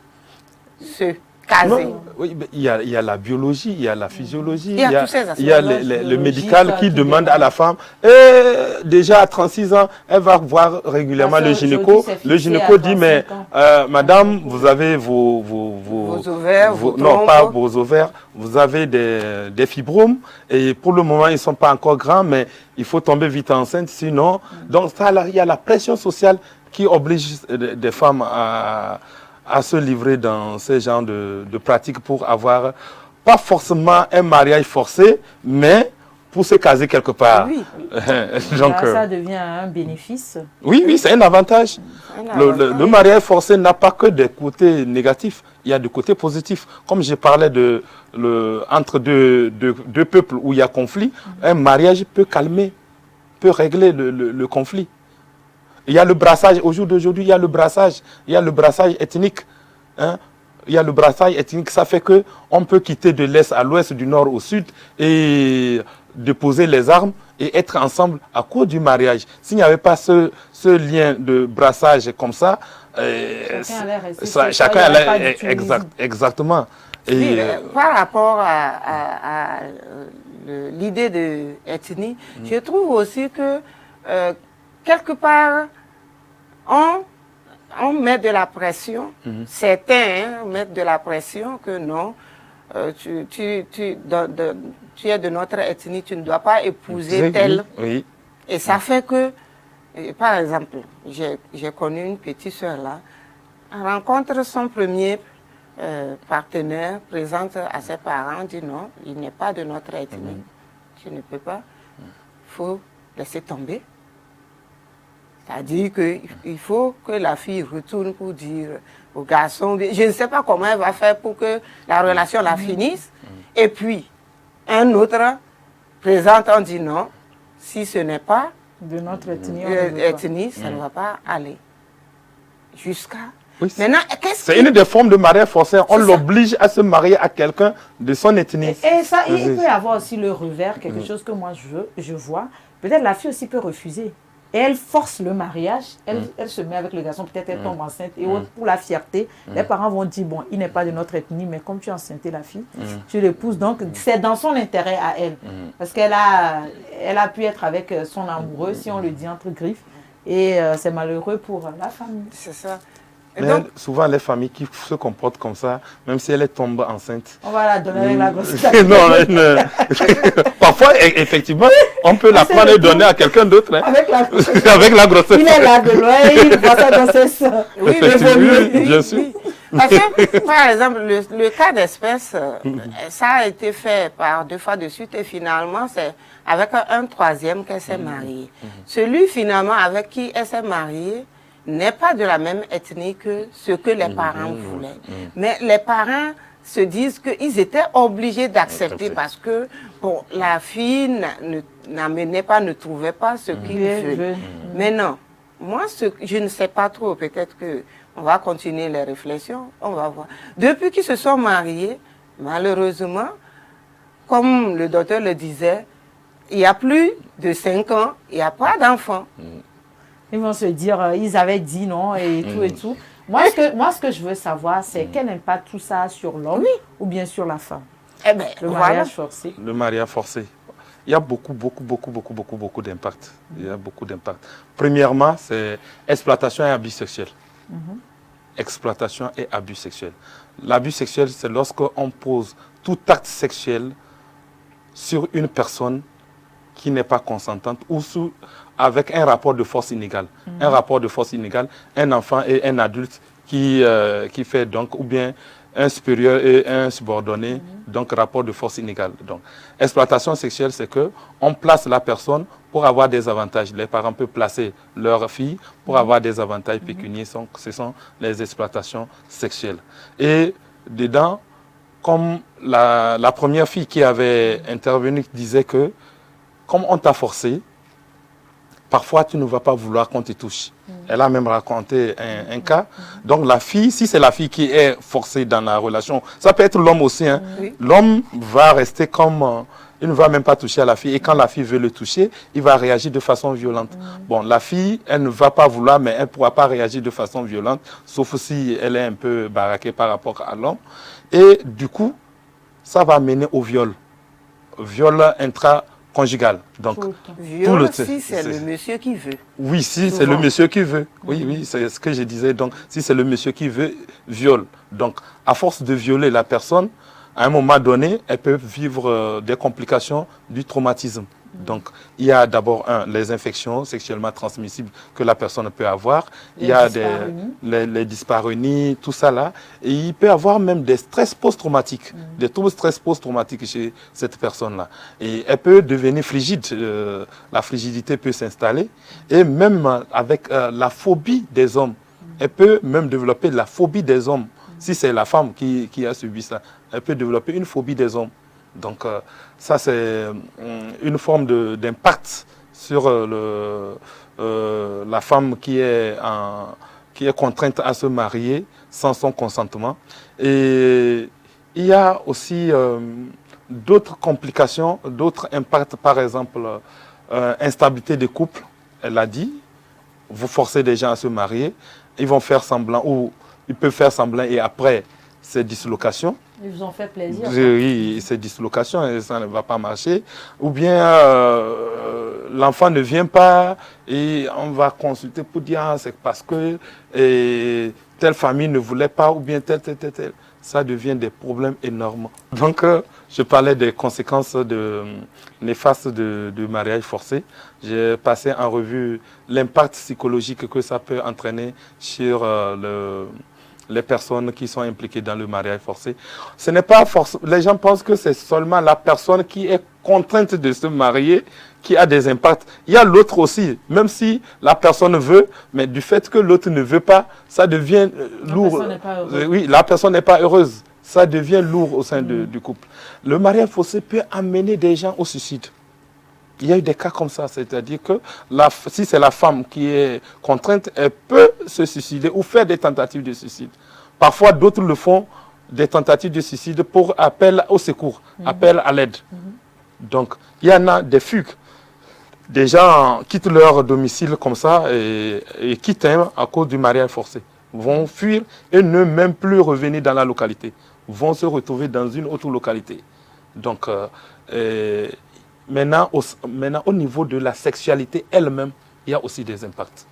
C: se caser.
B: Oui, il y a la biologie, il y a la physiologie,
C: il y a tous ces aspects.
B: Il y a le médical qui demande à la femme, déjà à 36 ans, elle va voir régulièrement le gynéco. Le gynéco dit, mais madame, vous avez vos
C: ovaires,
B: non, pas vos ovaires, vous avez des fibromes, et pour le moment, ils ne sont pas encore grands, mais il faut tomber vite enceinte, sinon. Donc, ça, il y a la pression sociale qui oblige des femmes à se livrer dans ce genre de pratiques pour avoir, pas forcément un mariage forcé, mais pour se caser quelque part.
A: Oui.
B: Donc,
A: ça devient un bénéfice.
B: Oui, c'est un avantage. Le mariage forcé n'a pas que des côtés négatifs, il y a des côtés positifs. Comme je parlais entre deux peuples où il y a conflit, un mariage peut calmer, peut régler le conflit. Il y a le brassage, au jour d'aujourd'hui, il y a le brassage ethnique. Hein? Il y a le brassage ethnique, ça fait qu'on peut quitter de l'Est à l'Ouest, du Nord au Sud et déposer les armes et être ensemble à cause du mariage. S'il n'y avait pas ce lien de brassage comme ça, chacun allait exactement.
C: Et, par rapport à l'idée de ethnie, je trouve aussi que quelque part, on met de la pression, certains mettent de la pression que non, tu es de notre ethnie, tu ne dois pas épouser tel.
B: Oui.
C: Et ça fait que, par exemple, j'ai connu une petite soeur là, elle rencontre son premier partenaire, présente à ses parents, dit non, il n'est pas de notre ethnie, tu ne peux pas, il faut laisser tomber. C'est-à-dire qu'il faut que la fille retourne pour dire au garçon, je ne sais pas comment elle va faire pour que la relation la finisse. Et puis, un autre présente, on dit non, si ce n'est pas
A: de notre
C: ethnie, ça ne va pas aller. Jusqu'à...
B: Oui, c'est une des formes de mariage forcé. On l'oblige à se marier à quelqu'un de son ethnie.
A: Et ça, il peut y avoir aussi le revers, quelque chose que moi je vois. Peut-être la fille aussi peut refuser. Et elle force le mariage, elle se met avec le garçon, peut-être elle tombe enceinte. Et pour la fierté, les parents vont dire, bon, il n'est pas de notre ethnie, mais comme tu as enceinté la fille, tu l'épouses. Donc, c'est dans son intérêt à elle. Parce qu'elle a pu être avec son amoureux, si on le dit entre griffes. Et c'est malheureux pour la famille.
C: C'est ça.
B: Mais donc, souvent, les familles qui se comportent comme ça, même si elle tombe enceinte...
A: On va la donner avec la grossesse.
B: Parfois, effectivement, on peut la prendre et donner à quelqu'un d'autre. Hein. Avec la grossesse.
A: Il est là de loin, il voit sa grossesse.
B: Oui, bien sûr.
C: Parce que, par exemple, le cas d'espèce, ça a été fait par 2 fois de suite et finalement, c'est avec un troisième qu'elle s'est mariée. Celui, finalement, avec qui elle s'est mariée, n'est pas de la même ethnie que ce que les parents voulaient. Mais les parents se disent qu'ils étaient obligés d'accepter parce que bon, la fille n'amenait pas, ne trouvait pas ce qu'il veut. Mais non, moi, je ne sais pas trop, peut-être que on va continuer les réflexions, on va voir. Depuis qu'ils se sont mariés, malheureusement, comme le docteur le disait, il y a plus de 5 ans, il n'y a pas d'enfants.
A: Ils vont se dire, ils avaient dit non et tout et tout. Moi, ce que je veux savoir, c'est quel impact tout ça a sur l'homme ou bien sur la femme.
C: Eh bien,
A: le mariage forcé.
B: Le mariage forcé. Il y a beaucoup d'impact. Il y a beaucoup d'impact. Premièrement, c'est exploitation et abus sexuel. Exploitation et abus sexuel. L'abus sexuel, c'est lorsqu'on pose tout acte sexuel sur une personne qui n'est pas consentante ou avec un rapport de force inégal. Un rapport de force inégal, un enfant et un adulte qui fait donc, ou bien un supérieur et un subordonné, donc rapport de force inégal. Donc, exploitation sexuelle, c'est que on place la personne pour avoir des avantages. Les parents peuvent placer leur fille pour avoir des avantages pécuniaires. Ce sont les exploitations sexuelles. Et dedans, comme la première fille qui avait intervenu disait que, comme on t'a forcé, parfois tu ne vas pas vouloir qu'on te touche. Elle a même raconté un cas. Donc la fille, si c'est la fille qui est forcée dans la relation, ça peut être l'homme aussi. Hein. L'homme va rester comme... il ne va même pas toucher à la fille. Et quand la fille veut le toucher, il va réagir de façon violente. Bon, la fille, elle ne va pas vouloir, mais elle ne pourra pas réagir de façon violente, sauf si elle est un peu baraquée par rapport à l'homme. Et du coup, ça va mener au viol. Viol intraconjugal. Donc,
C: viol, si c'est le monsieur qui veut.
B: Oui, si c'est le monsieur qui veut. Oui, c'est ce que je disais. Donc, si c'est le monsieur qui veut, viol. Donc, à force de violer la personne, à un moment donné, elle peut vivre des complications du traumatisme. Donc, il y a d'abord les infections sexuellement transmissibles que la personne peut avoir. Il y a les dyspareunies, tout ça là. Et il peut y avoir même des stress post-traumatiques, des troubles stress post-traumatiques chez cette personne-là. Et elle peut devenir frigide. La frigidité peut s'installer. Et même avec la phobie des hommes, elle peut même développer la phobie des hommes. Si c'est la femme qui a subi ça, elle peut développer une phobie des hommes. Donc, ça, c'est une forme d'impact sur la femme qui est contrainte à se marier sans son consentement. Et il y a aussi d'autres complications, d'autres impacts, par exemple, instabilité de couple, elle a dit. Vous forcez des gens à se marier, ils vont faire semblant, ou ils peuvent faire semblant et après, c'est dislocation.
A: Ils vous ont fait plaisir.
B: Oui, c'est dislocation et ça ne va pas marcher. Ou bien l'enfant ne vient pas et on va consulter pour dire c'est parce que telle famille ne voulait pas ou bien tel. Ça devient des problèmes énormes. Donc, je parlais des conséquences néfastes du mariage forcé. J'ai passé en revue l'impact psychologique que ça peut entraîner sur les personnes qui sont impliquées dans le mariage forcé. Ce n'est pas les gens pensent que c'est seulement la personne qui est contrainte de se marier qui a des impacts. Il y a l'autre aussi, même si la personne veut, mais du fait que l'autre ne veut pas, ça devient lourd. Oui, la personne n'est pas heureuse. Ça devient lourd au sein du couple. Le mariage forcé peut amener des gens au suicide. Il y a eu des cas comme ça, c'est-à-dire que si c'est la femme qui est contrainte, elle peut se suicider ou faire des tentatives de suicide. Parfois, d'autres le font, des tentatives de suicide pour appel au secours, appel à l'aide. Donc, il y en a des fugues. Des gens quittent leur domicile comme ça et quittent à cause du mariage forcé. Vont fuir et ne même plus revenir dans la localité. Vont se retrouver dans une autre localité. Donc, maintenant, au niveau de la sexualité elle-même, il y a aussi des impacts.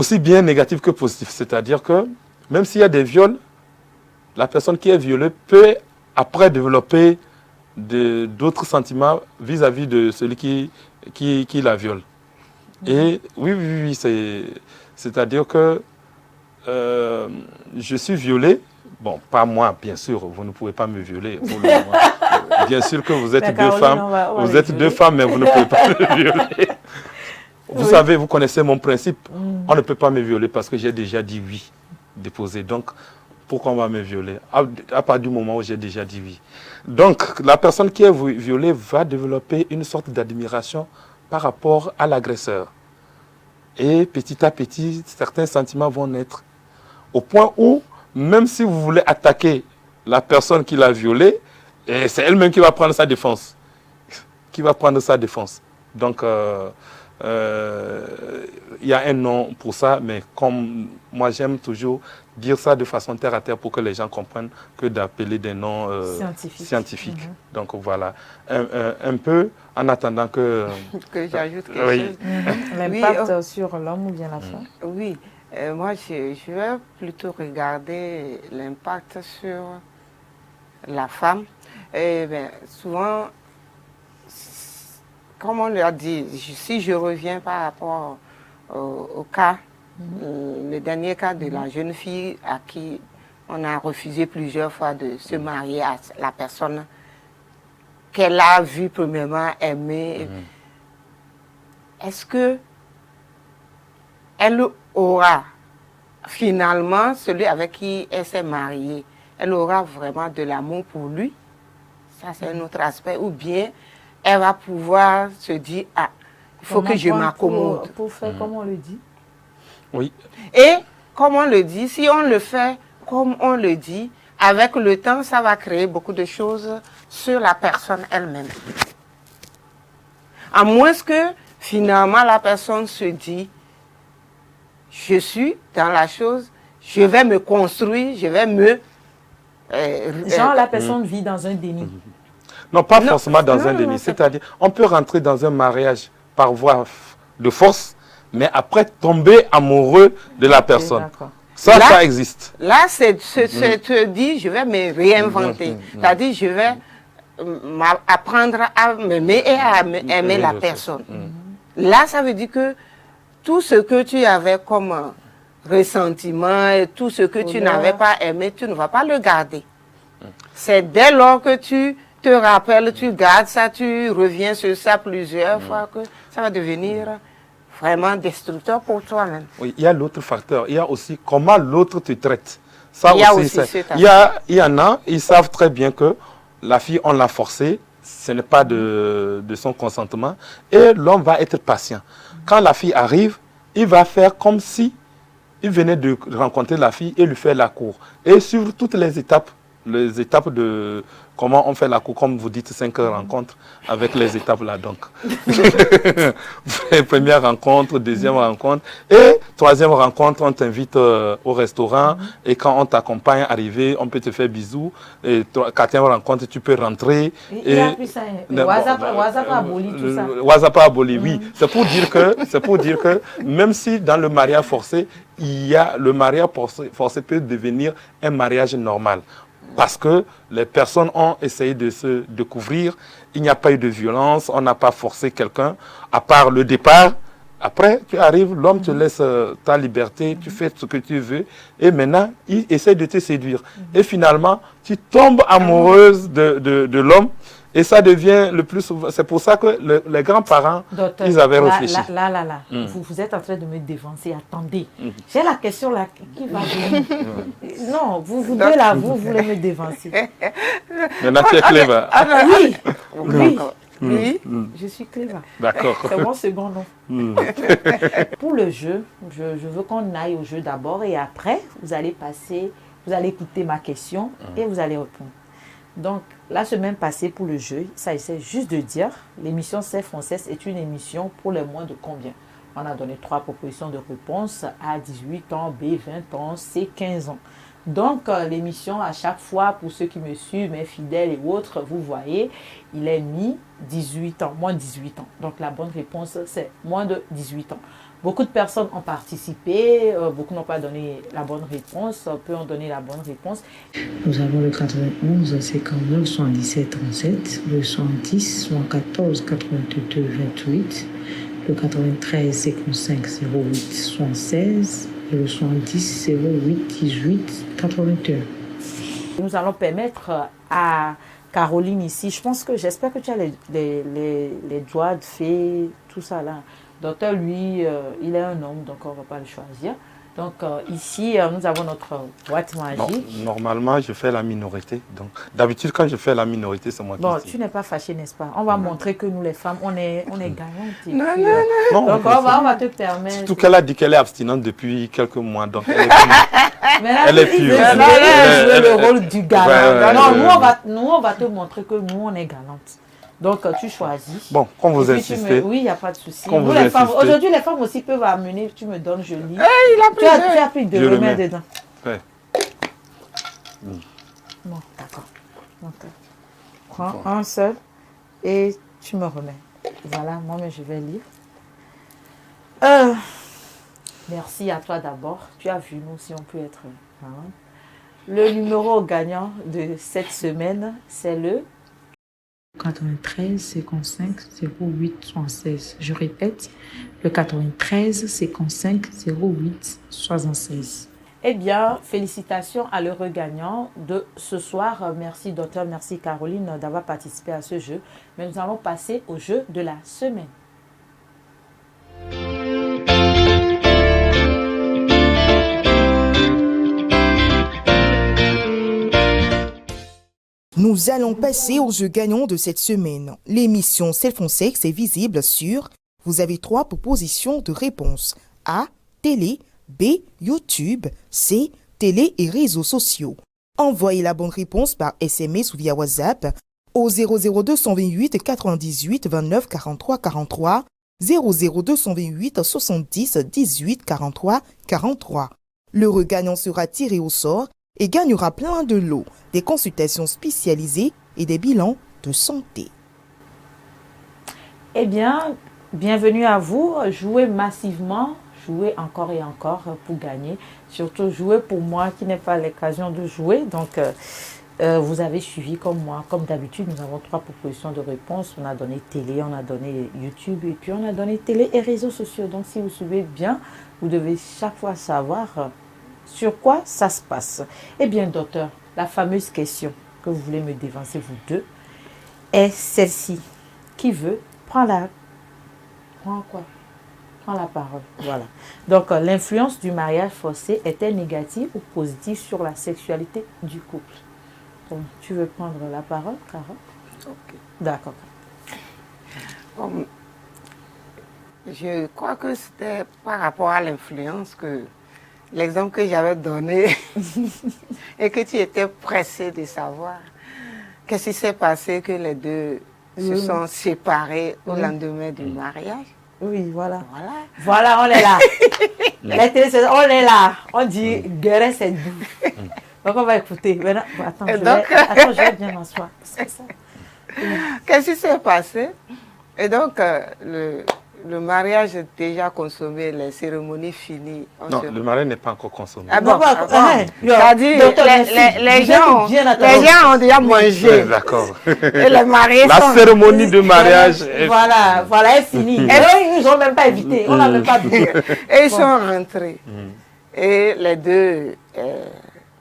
B: aussi bien négatif que positif. C'est-à-dire que même s'il y a des viols, la personne qui est violée peut après développer d'autres sentiments vis-à-vis de celui qui la viole. Et oui, c'est-à-dire que je suis violé. Bon, pas moi, bien sûr, vous ne pouvez pas me violer. Bien sûr que vous êtes deux femmes, vous êtes deux femmes, mais vous ne pouvez pas me violer. Vous savez, vous connaissez mon principe. On ne peut pas me violer parce que j'ai déjà dit oui, déposé. Donc, pourquoi on va me violer? À partir du moment où j'ai déjà dit oui. Donc, la personne qui est violée va développer une sorte d'admiration par rapport à l'agresseur. Et petit à petit, certains sentiments vont naître. Au point où, même si vous voulez attaquer la personne qui l'a violée, c'est elle-même qui va prendre sa défense. Donc, il y a un nom pour ça, mais comme moi j'aime toujours dire ça de façon terre à terre pour que les gens comprennent que d'appeler des noms scientifiques. Donc voilà, un peu en attendant que...
C: que j'ajoute quelque chose.
A: L'impact sur l'homme ou bien la femme.
C: Oui, moi je vais plutôt regarder l'impact sur la femme. Et bien, souvent, comme on l'a dit, si je reviens par rapport au cas, le dernier cas de la jeune fille à qui on a refusé plusieurs fois de se marier à la personne qu'elle a vue premièrement aimer, est-ce que elle aura finalement, celui avec qui elle s'est mariée, elle aura vraiment de l'amour pour lui? Ça, c'est un autre aspect. Ou bien, elle va pouvoir se dire, ah, il faut que je m'accommode.
A: Pour faire comme on le dit.
B: Oui.
C: Et, comme on le dit, si on le fait comme on le dit, avec le temps, ça va créer beaucoup de choses sur la personne elle-même. À moins que, finalement, la personne se dit, je suis dans la chose, je vais me construire, je vais me...
A: Genre, la personne vit dans un déni.
B: Non, pas forcément dans un déni. C'est-à-dire, on peut rentrer dans un mariage par voie de force, mais après tomber amoureux de la personne. Ça existe.
C: Là, c'est te dit, je vais me réinventer. C'est-à-dire, je vais apprendre à m'aimer et à aimer la personne. Là, ça veut dire que tout ce que tu avais comme ressentiment et tout ce que tu n'avais pas aimé, tu ne vas pas le garder. C'est dès lors que tu te rappelles, tu gardes ça, tu reviens sur ça plusieurs fois, que ça va devenir vraiment destructeur pour toi-même.
B: Oui, il y a l'autre facteur. Il y a aussi comment l'autre te traite. Ça il y en a, ils savent très bien que la fille, on l'a forcée, ce n'est pas de son consentement, et l'homme va être patient. Quand la fille arrive, il va faire comme si il venait de rencontrer la fille et lui faire la cour. Et suivre toutes les étapes de comment on fait la cour, comme vous dites, 5 rencontres avec les étapes là. Donc, première rencontre, deuxième rencontre et troisième rencontre, on t'invite au restaurant et quand on t'accompagne arriver, on peut te faire bisous. Et quatrième rencontre, tu peux rentrer.
A: Il y a plus ça. WhatsApp a aboli tout ça.
B: WhatsApp a aboli, oui. C'est pour dire que même si dans le mariage forcé, le mariage forcé peut devenir un mariage normal. Parce que les personnes ont essayé de se découvrir, il n'y a pas eu de violence, on n'a pas forcé quelqu'un, à part le départ. Après, tu arrives, l'homme te laisse ta liberté, tu fais ce que tu veux, et maintenant, il essaie de te séduire. Et finalement, tu tombes amoureuse de l'homme, et ça devient le plus souvent. C'est pour ça que les grands-parents, ils avaient réfléchi.
A: Vous êtes en train de me dévancer. Attendez. J'ai la question là qui va venir. Non, vous deux là, vous voulez me dévancer.
B: Maintenant, tu es clever.
A: Oui, je suis clever.
B: D'accord.
A: C'est mon second nom. Pour le jeu, je veux qu'on aille au jeu d'abord et après, vous allez écouter ma question et vous allez répondre. Donc, la semaine passée pour le jeu, ça essaie juste de dire, l'émission C'est Française est une émission pour les moins de combien? On a donné 3 propositions de réponse, A 18 ans, B 20 ans, C 15 ans. Donc, l'émission, à chaque fois, pour ceux qui me suivent, mes fidèles et autres, vous voyez, il est mis 18 ans, moins de 18 ans. Donc, la bonne réponse, c'est moins de 18 ans. Beaucoup de personnes ont participé, beaucoup n'ont pas donné la bonne réponse, peu ont donné la bonne réponse.
G: Nous avons le 91, 59, 77, 37, le 70, 74, 82, 28, le 93, 55, 08, 76, et le 70, 08, 18, 81.
A: Nous allons permettre à Caroline ici, j'espère que tu as les droits de fait, tout ça là. Docteur, lui, il est un homme, donc on ne va pas le choisir. Donc ici, nous avons notre boîte magique.
B: Non, normalement, je fais la minorité. Donc d'habitude, quand je fais la minorité, c'est moi qui...
A: Bon, tu n'es pas fâché, n'est-ce pas? On va montrer que nous, les femmes, on est gagnantes.
B: Non,
A: donc on va te permettre...
B: Surtout qu'elle a dit qu'elle est abstinente depuis quelques mois, donc elle est pure.
A: Elle est pure. Elle a joué le rôle du gagnant. Non, nous, on va te montrer que nous, on est gagnantes. Donc, tu choisis.
B: Bon, quand vous insistez.
A: Oui, il n'y a pas de souci. Aujourd'hui, les femmes aussi peuvent amener, tu me donnes, je lis. Tu as pris deux remèdes dedans.
B: Ouais.
A: Bon, d'accord. Donc, prends un seul et tu me remets. Voilà, moi, je vais lire. Merci à toi d'abord. Tu as vu, nous aussi, on peut être... Le numéro gagnant de cette semaine, c'est le
G: 93 55 08 76. Je répète, le 93 55 08 76.
A: Eh bien, félicitations à l'heureux gagnant de ce soir. Merci docteur, merci Caroline d'avoir participé à ce jeu. Mais nous allons passer au jeu de la semaine.
F: Nous allons passer au jeu gagnant de cette semaine. L'émission Self-on-Sex est visible sur... Vous avez 3 propositions de réponse. A. Télé. B. YouTube. C. Télé et réseaux sociaux. Envoyez la bonne réponse par SMS ou via WhatsApp au 00228 98 29 43 43 00228 70 18 43 43. Le gagnant sera tiré au sort et gagnera plein de lots, des consultations spécialisées et des bilans de santé.
A: Eh bien, bienvenue à vous. Jouez massivement, jouez encore et encore pour gagner. Surtout jouez pour moi qui n'ai pas l'occasion de jouer. Donc, vous avez suivi comme moi. Comme d'habitude, nous avons 3 propositions de réponse. On a donné télé, on a donné YouTube et puis on a donné télé et réseaux sociaux. Donc, si vous suivez bien, vous devez chaque fois savoir... sur quoi ça se passe. Eh bien, docteur, la fameuse question que vous voulez me dévancer, vous deux, est celle-ci. Qui veut prend la parole. Voilà. Donc, l'influence du mariage forcé est-elle négative ou positive sur la sexualité du couple? Donc, tu veux prendre la parole, Carole?
C: Ok.
A: D'accord.
C: Je crois que c'était par rapport à l'influence que l'exemple que j'avais donné et que tu étais pressé de savoir qu'est-ce qui s'est passé que les deux se sont séparés au lendemain du mariage.
A: Oui, voilà. Voilà, on est là. On est là. On dit guérir, c'est doux. Donc on va écouter. Maintenant, attends, je vais bien m'asseoir.
C: Qu'est-ce qui s'est passé? Et donc, le mariage est déjà consommé, les cérémonies finies.
B: Non, le mariage n'est pas encore consommé.
C: Ah bon, c'est-à-dire, les gens ont déjà mangé.
B: D'accord.
C: Et les mariés
B: La cérémonie de mariage est...
A: Voilà, est finie. Et eux, ils ne nous ont même pas invités. On n'a même pas vu.
C: Et ils sont rentrés. Et les deux,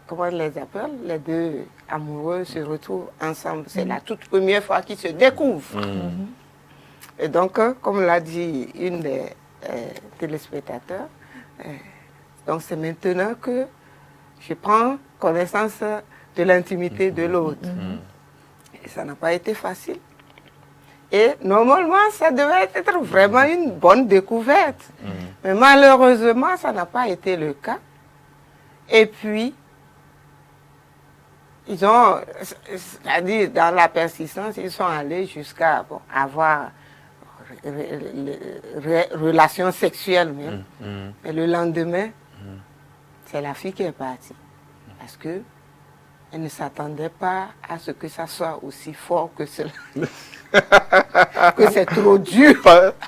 C: comment on les appelle? Les deux amoureux se retrouvent ensemble. C'est la toute première fois qu'ils se découvrent. Et donc, comme l'a dit une des téléspectateurs, donc c'est maintenant que je prends connaissance de l'intimité de l'autre. Et ça n'a pas été facile. Et normalement, ça devait être vraiment une bonne découverte. Mais malheureusement, ça n'a pas été le cas. Et puis, ils ont, c'est-à-dire dans la persistance, ils sont allés jusqu'à avoir relations sexuelles même. Et le lendemain, c'est la fille qui est partie. Parce que elle ne s'attendait pas à ce que ça soit aussi fort que cela. Que c'est trop dur.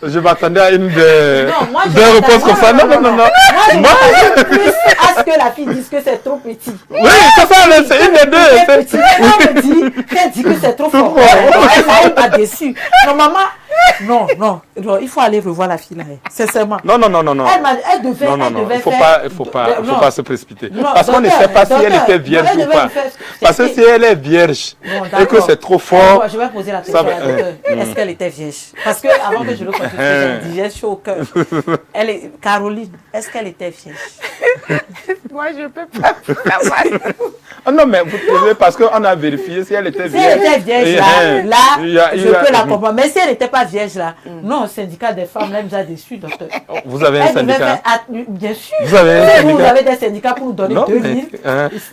B: Je m'attendais à une des réponses comme ça. Non.
A: Moi, je m'attendais plus à ce que la fille dise que c'est trop petit.
B: Oui, c'est ça, c'est une des deux.
A: Elle dit que c'est trop fort. Elle m'a déçue. Non, maman, non, il faut aller revoir la fille là. Sincèrement.
B: Non.
A: Elle devait
B: il faut pas se précipiter. Parce qu'on ne sait pas si elle était vierge ou pas. Parce que si elle est vierge et que c'est trop fort.
A: Je vais poser la question. Est-ce qu'elle était vierge? Parce que avant que je le continue, j'ai dit, j'ai chaud au cœur. Caroline, est-ce qu'elle était vierge?
C: Moi, je ne peux pas savoir.
B: Non, mais vous pouvez, parce qu'on a vérifié si elle était vierge.
A: Si elle était vierge, je peux la comprendre. Mais si elle n'était pas vierge, là, non, le syndicat des femmes, là, nous a déçus, docteur.
B: Vous avez un syndicat?
A: Bien sûr.
B: Vous avez un syndicat?
A: Vous avez des syndicats pour nous donner 2000.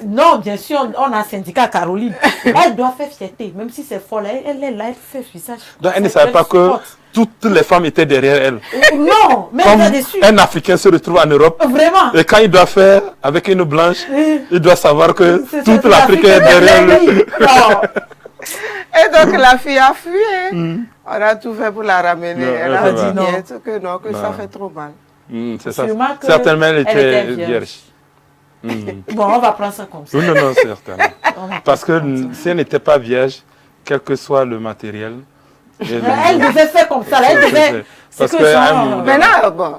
A: Non, bien sûr, on a un syndicat, Caroline. Elle doit faire fierté, même si c'est fort, elle est là, elle fait visage.
B: Donc, elle ne savait pas que toutes les femmes étaient derrière elle.
A: Non, mais elle est déçue.
B: Un Africain se retrouve en Europe.
A: Vraiment.
B: Et quand il doit faire avec une blanche, il doit savoir que toute l'Afrique est derrière lui.
C: Et donc la fille a fui. On a tout fait pour la ramener. Elle a dit non, que ça fait trop mal.
B: C'est ça. Certainement, elle était vierge.
A: Bon, on va prendre ça comme ça.
B: Non, certainement. Parce que si elle n'était pas vierge, quel que soit le matériel,
A: elle devait faire comme ça. Elle devait.
B: Parce que
C: maintenant, bon,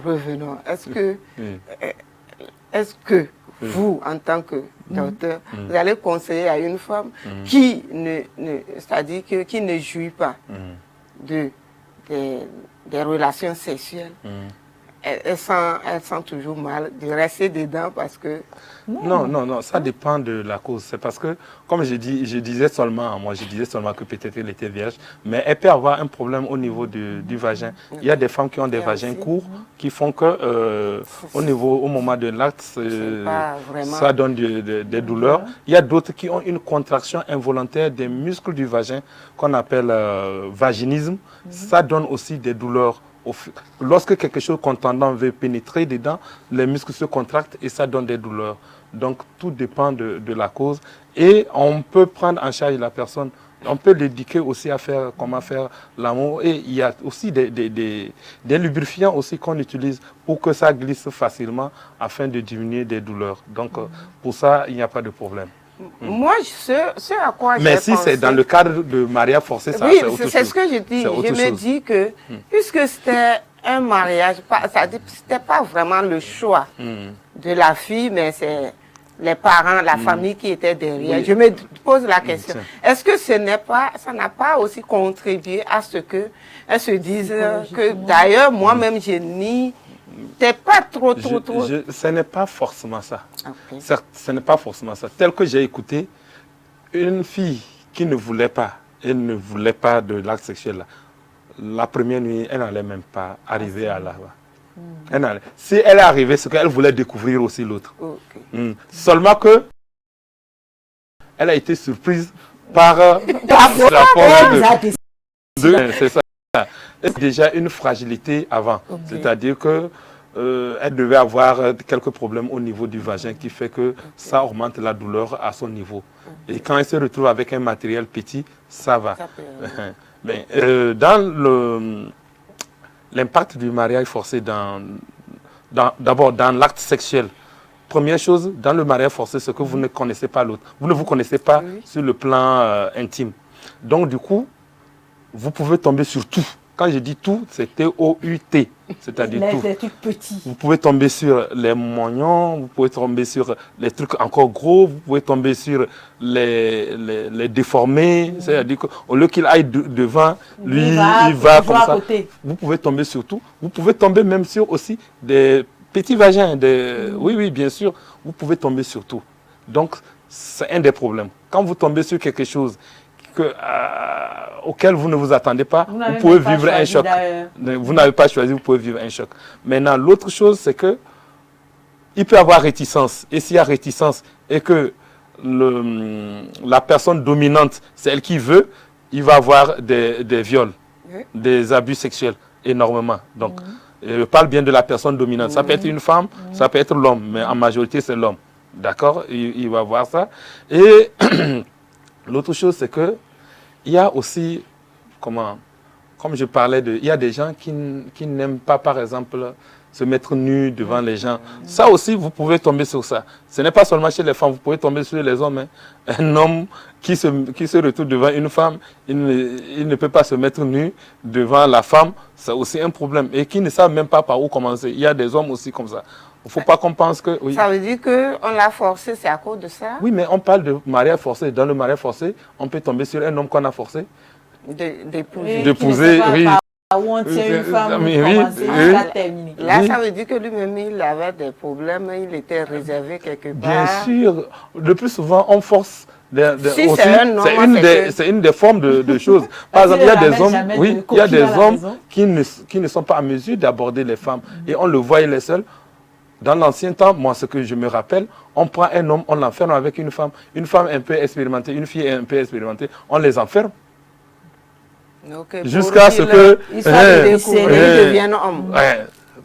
C: revenons. Est-ce que vous, en tant que docteur, vous allez conseiller à une femme qui c'est-à-dire qui ne jouit pas des relations sexuelles, elle sent toujours mal de rester dedans parce que...
B: Non, ça dépend de la cause. C'est parce que, comme je disais seulement que peut-être elle était vierge, mais elle peut avoir un problème au niveau du vagin. Il y a des femmes qui ont des vagins courts qui font que, au moment de l'acte, ça donne des douleurs. Il y a d'autres qui ont une contraction involontaire des muscles du vagin qu'on appelle vaginisme. Ça donne aussi des douleurs. Lorsque quelque chose contendant veut pénétrer dedans, les muscles se contractent et ça donne des douleurs. Donc tout dépend de la cause. Et on peut prendre en charge la personne. On peut l'éduquer aussi à comment faire l'amour. Et il y a aussi des lubrifiants aussi qu'on utilise pour que ça glisse facilement afin de diminuer des douleurs. Donc pour ça, il n'y a pas de problème.
C: Moi, ce à quoi j'ai
B: pensé... Mais si c'est dans le cadre de mariage forcé, ça c'est autre chose.
C: C'est ce que je dis. Je me dis que, puisque c'était un mariage, c'était pas vraiment le choix de la fille, mais c'est les parents, la famille qui étaient derrière. Oui. Je me pose la question. Est-ce que ça n'a pas aussi contribué à ce qu'elles se disent que, d'ailleurs, moi-même, je n'y... C'est pas trop.
B: Ce n'est pas forcément ça. Okay. Ce n'est pas forcément ça. Tel que j'ai écouté, une fille qui ne voulait pas, de l'acte sexuel, là, la première nuit, elle n'allait même pas arriver à là-bas. Si elle est arrivée, c'est qu'elle voulait découvrir aussi l'autre. Okay. Seulement que elle a été surprise par la force c'est ça. Déjà une fragilité avant. Okay. C'est-à-dire que elle devait avoir quelques problèmes au niveau du vagin qui fait que ça augmente la douleur à son niveau. Et quand elle se retrouve avec un matériel petit, ça va. Dans l'impact du mariage forcé, d'abord dans l'acte sexuel, première chose, dans le mariage forcé, c'est que vous ne connaissez pas l'autre. Vous ne vous connaissez pas sur le plan intime. Donc du coup, vous pouvez tomber sur tout. Quand je dis tout, c'est T-O-U-T, c'est-à-dire tout.
A: Les trucs petits.
B: Vous pouvez tomber sur les moignons, vous pouvez tomber sur les trucs encore gros, vous pouvez tomber sur les déformés, c'est-à-dire qu'au lieu qu'il aille devant, lui, il va comme ça. Côté. Vous pouvez tomber sur tout. Vous pouvez tomber même sur aussi des petits vagins. Oui, bien sûr, vous pouvez tomber sur tout. Donc, c'est un des problèmes. Quand vous tombez sur quelque chose auquel vous ne vous attendez pas, vous pouvez vivre un choc. Vous n'avez pas choisi, vous pouvez vivre un choc. Maintenant, l'autre chose, c'est que il peut y avoir réticence. Et s'il y a réticence et que la personne dominante, c'est elle qui veut, il va y avoir des viols, des abus sexuels, énormément. Donc, je parle bien de la personne dominante. Ça peut être une femme, ça peut être l'homme, mais en majorité, c'est l'homme. D'accord, il va voir ça. Et l'autre chose, c'est que il y a aussi, comme je parlais, il y a des gens qui n'aiment pas, par exemple, se mettre nu devant les gens. Ça aussi, vous pouvez tomber sur ça. Ce n'est pas seulement chez les femmes, vous pouvez tomber sur les hommes. Hein. Un homme qui se retrouve devant une femme, il ne peut pas se mettre nu devant la femme, c'est aussi un problème. Et qui ne savent même pas par où commencer. Il y a des hommes aussi comme ça. Il ne faut pas qu'on pense que... Oui.
C: Ça veut dire qu'on l'a forcé, c'est à cause de ça?
B: Oui, mais on parle de mariage forcé. Dans le mariage forcé, on peut tomber sur un homme qu'on a forcé.
C: D'épouser,
B: oui.
A: Où on tient une femme, terminer.
C: Là, ça veut dire que lui-même, il avait des problèmes, il était réservé quelque part.
B: Bien sûr. Le plus souvent, on force.
C: Si
B: c'est une des formes de choses. Par exemple, il y a des hommes, il y a des hommes qui ne sont pas en mesure d'aborder les femmes. Et on le voit, il est seul. Dans l'ancien temps, moi, ce que je me rappelle, on prend un homme, on l'enferme avec une femme un peu expérimentée, une fille un peu expérimentée, on les enferme. Jusqu'à ce que
C: deviennent hommes.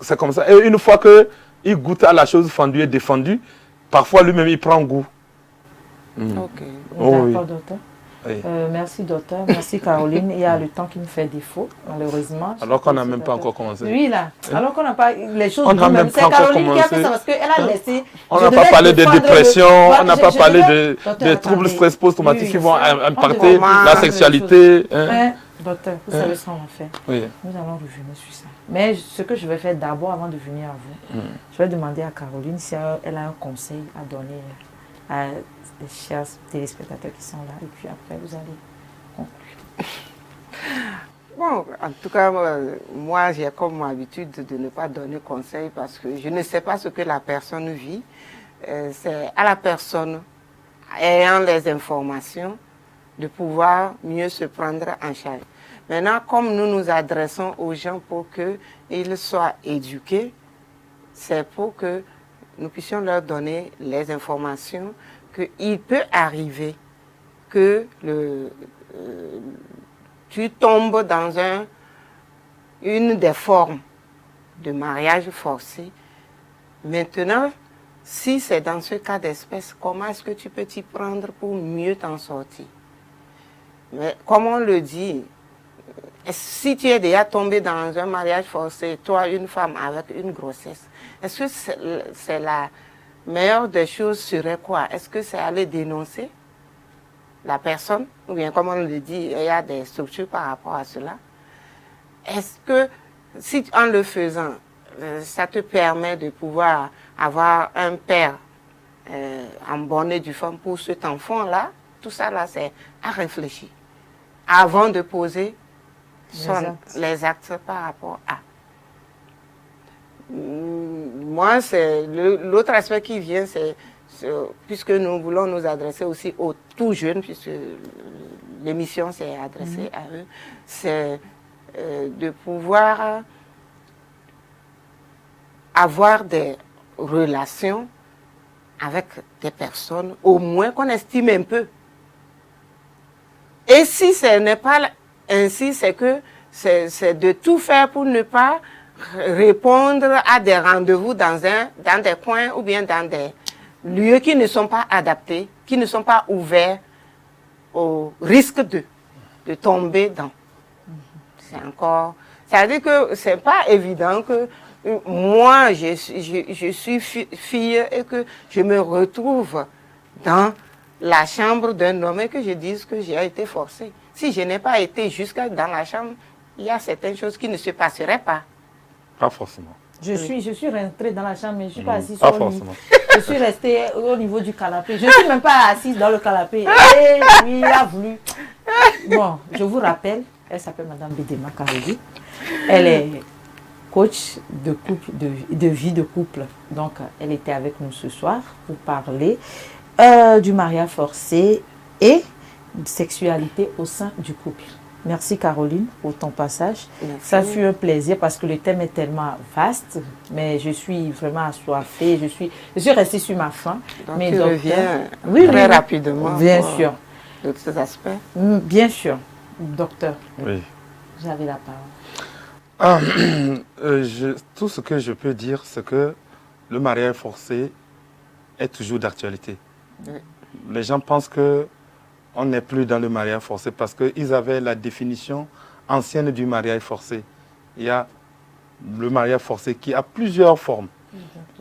B: C'est comme ça. Et une fois qu'il goûte à la chose fendue et défendue, parfois lui-même il prend goût.
A: D'accord, docteur. Merci, docteur. Merci, Caroline. Il y a le temps qui nous fait défaut, malheureusement.
B: Alors qu'on n'a même pas encore commencé.
A: Oui, là. Alors qu'on n'a pas les choses.
B: On n'a même pas encore
A: Caroline
B: commencé.
A: qui a fait ça parce qu'elle a laissé.
B: On n'a pas parlé de dépression, on n'a pas parlé des troubles stress post-traumatiques qui vont impacter la sexualité.
A: Docteur, vous savez ce qu'on va faire.
B: Oui.
A: Nous allons revenir sur ça. Mais ce que je vais faire d'abord, avant de venir à vous, je vais demander à Caroline si elle a un conseil à donner à les chers téléspectateurs qui sont là. Et puis après, vous allez conclure.
C: Bon, en tout cas, moi, j'ai comme habitude de ne pas donner conseil parce que je ne sais pas ce que la personne vit. C'est à la personne, ayant les informations, de pouvoir mieux se prendre en charge. Maintenant, comme nous nous adressons aux gens pour qu'ils soient éduqués, c'est pour que nous puissions leur donner les informations qu'il peut arriver que tu tombes dans une des formes de mariage forcé. Maintenant, si c'est dans ce cas d'espèce, comment est-ce que tu peux t'y prendre pour mieux t'en sortir? Mais comme on le dit, si tu es déjà tombé dans un mariage forcé, toi, une femme avec une grossesse, est-ce que c'est la meilleure des choses serait quoi? Est-ce que c'est aller dénoncer la personne? Ou bien, comme on le dit, il y a des structures par rapport à cela. Est-ce que, si en le faisant, ça te permet de pouvoir avoir un père en bonne et due forme pour cet enfant-là, tout ça là, c'est à réfléchir avant de poser les actes par rapport à. Moi, c'est l'autre aspect qui vient, c'est puisque nous voulons nous adresser aussi aux tout jeunes, puisque l'émission s'est adressée à eux, c'est de pouvoir avoir des relations avec des personnes, au moins qu'on estime un peu. Et si ce n'est pas ainsi, c'est que c'est de tout faire pour ne pas répondre à des rendez-vous dans des coins ou bien dans des lieux qui ne sont pas adaptés, qui ne sont pas ouverts au risque de tomber dans. C'est encore... Ça veut dire que ce n'est pas évident que moi, je suis fille et que je me retrouve dans la chambre d'un homme et que je dise que j'ai été forcée. Si je n'ai pas été jusqu'à dans la chambre, il y a certaines choses qui ne se passeraient pas.
B: Pas forcément.
A: Je suis rentrée dans la chambre, mais je ne suis pas assise sur le lit. Je suis restée au niveau du canapé. Je ne suis même pas assise dans le canapé. Et lui, il a voulu. Bon, je vous rappelle, elle s'appelle Madame Bédéma Karedi. Elle est coach de couple, de vie de couple. Donc, elle était avec nous ce soir pour parler du mariage forcé et de sexualité au sein du couple. Merci Caroline pour ton passage. Merci. Ça fut un plaisir parce que le thème est tellement vaste, mais je suis vraiment assoiffée. Je suis restée sur ma faim.
C: Donc mais tu reviens très rapidement.
A: Bien sûr.
C: D'autres aspects.
A: Bien sûr. Docteur,
B: oui.
A: Vous avez la parole.
B: Tout ce que je peux dire, c'est que le mariage forcé est toujours d'actualité. Les gens pensent qu'on n'est plus dans le mariage forcé parce qu'ils avaient la définition ancienne du mariage forcé. Il y a le mariage forcé qui a plusieurs formes.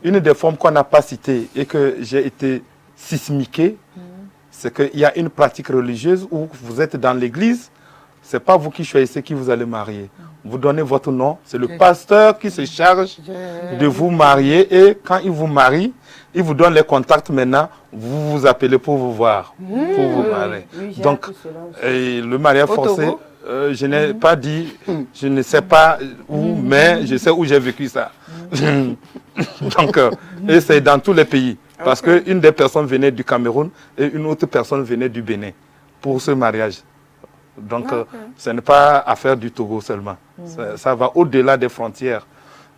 B: Une des formes qu'on n'a pas citées et que j'ai été sismiqué, c'est qu'il y a une pratique religieuse où vous êtes dans l'église, ce n'est pas vous qui choisissez qui vous allez marier. Vous donnez votre nom, c'est le pasteur qui se charge de vous marier et quand il vous marie, il vous donne les contacts maintenant, vous vous appelez pour vous voir, pour vous marier. Donc, le mariage forcé, je n'ai pas dit, je ne sais pas où, mais je sais où j'ai vécu ça. Donc, et c'est dans tous les pays. Parce qu'une des personnes venait du Cameroun et une autre personne venait du Bénin pour ce mariage. Donc, ce n'est pas affaire du Togo seulement. Ça va au-delà des frontières.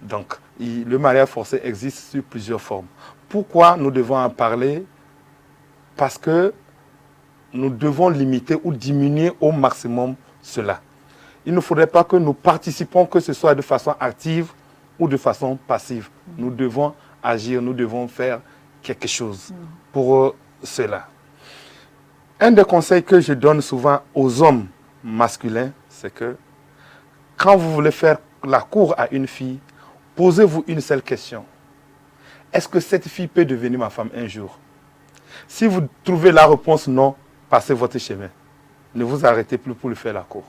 B: Donc, le mariage forcé existe sur plusieurs formes. Pourquoi nous devons en parler? Parce que nous devons limiter ou diminuer au maximum cela. Il ne faudrait pas que nous participons, que ce soit de façon active ou de façon passive. Nous devons agir, nous devons faire quelque chose pour cela. Un des conseils que je donne souvent aux hommes masculins, c'est que quand vous voulez faire la cour à une fille, posez-vous une seule question. Est-ce que cette fille peut devenir ma femme un jour? Si vous trouvez la réponse non, passez votre chemin. Ne vous arrêtez plus pour lui faire la cour.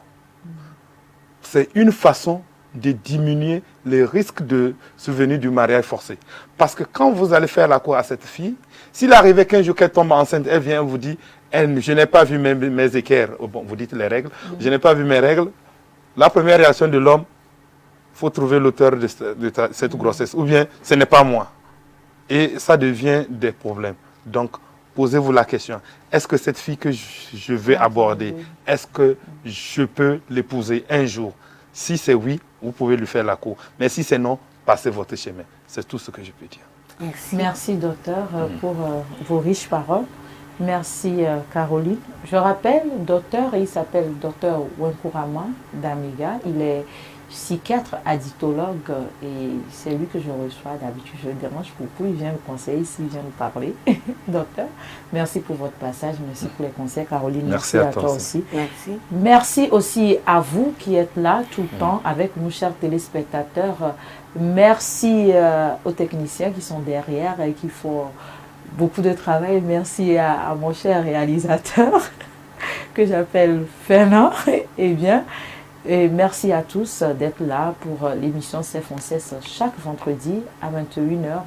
B: C'est une façon de diminuer les risques de survenue du mariage forcé. Parce que quand vous allez faire la cour à cette fille, s'il arrivait qu'un jour qu'elle tombe enceinte, elle vient vous dire, je n'ai pas vu mes équerres. Bon, vous dites les règles. Je n'ai pas vu mes règles. La première réaction de l'homme, il faut trouver l'auteur de cette grossesse. Ou bien, ce n'est pas moi. Et ça devient des problèmes. Donc, posez-vous la question. Est-ce que cette fille que je vais aborder, est-ce que je peux l'épouser un jour? Si c'est oui, vous pouvez lui faire la cour. Mais si c'est non, passez votre chemin. C'est tout ce que je peux dire.
A: Merci, merci docteur, pour vos riches paroles. Merci Caroline. Je rappelle, docteur, il s'appelle docteur Wenkurama Damiga. Il est psychiatre addictologue et c'est lui que je reçois d'habitude. Je le dérange beaucoup. Il vient me conseiller ici, il vient nous parler. Docteur, merci pour votre passage. Merci pour les conseils. Caroline, merci à toi aussi.
C: Merci.
A: Merci aussi à vous qui êtes là tout le temps avec nous, chers téléspectateurs. Merci aux techniciens qui sont derrière et qui font beaucoup de travail. Merci à mon cher réalisateur que j'appelle Fernand. Eh bien, et merci à tous d'être là pour l'émission CFONCES chaque vendredi à 21h.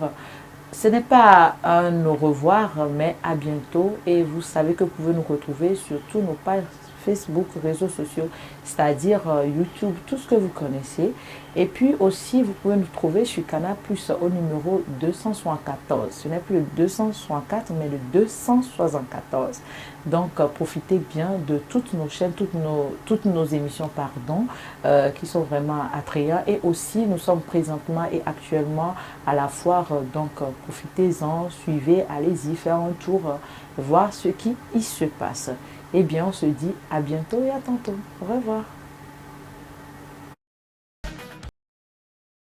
A: Ce n'est pas un au revoir, mais à bientôt. Et vous savez que vous pouvez nous retrouver sur tous nos pages Facebook, réseaux sociaux, c'est-à-dire YouTube, tout ce que vous connaissez. Et puis aussi, vous pouvez nous trouver sur Canal Plus au numéro 274. Ce n'est plus le 264, mais le 274. Donc, profitez bien de toutes nos chaînes, toutes nos émissions, pardon, qui sont vraiment attrayantes. Et aussi, nous sommes présentement et actuellement à la foire. Donc, profitez-en, suivez, allez-y, faire un tour, voir ce qui y se passe. Eh bien, on se dit à bientôt et à tantôt. Au revoir.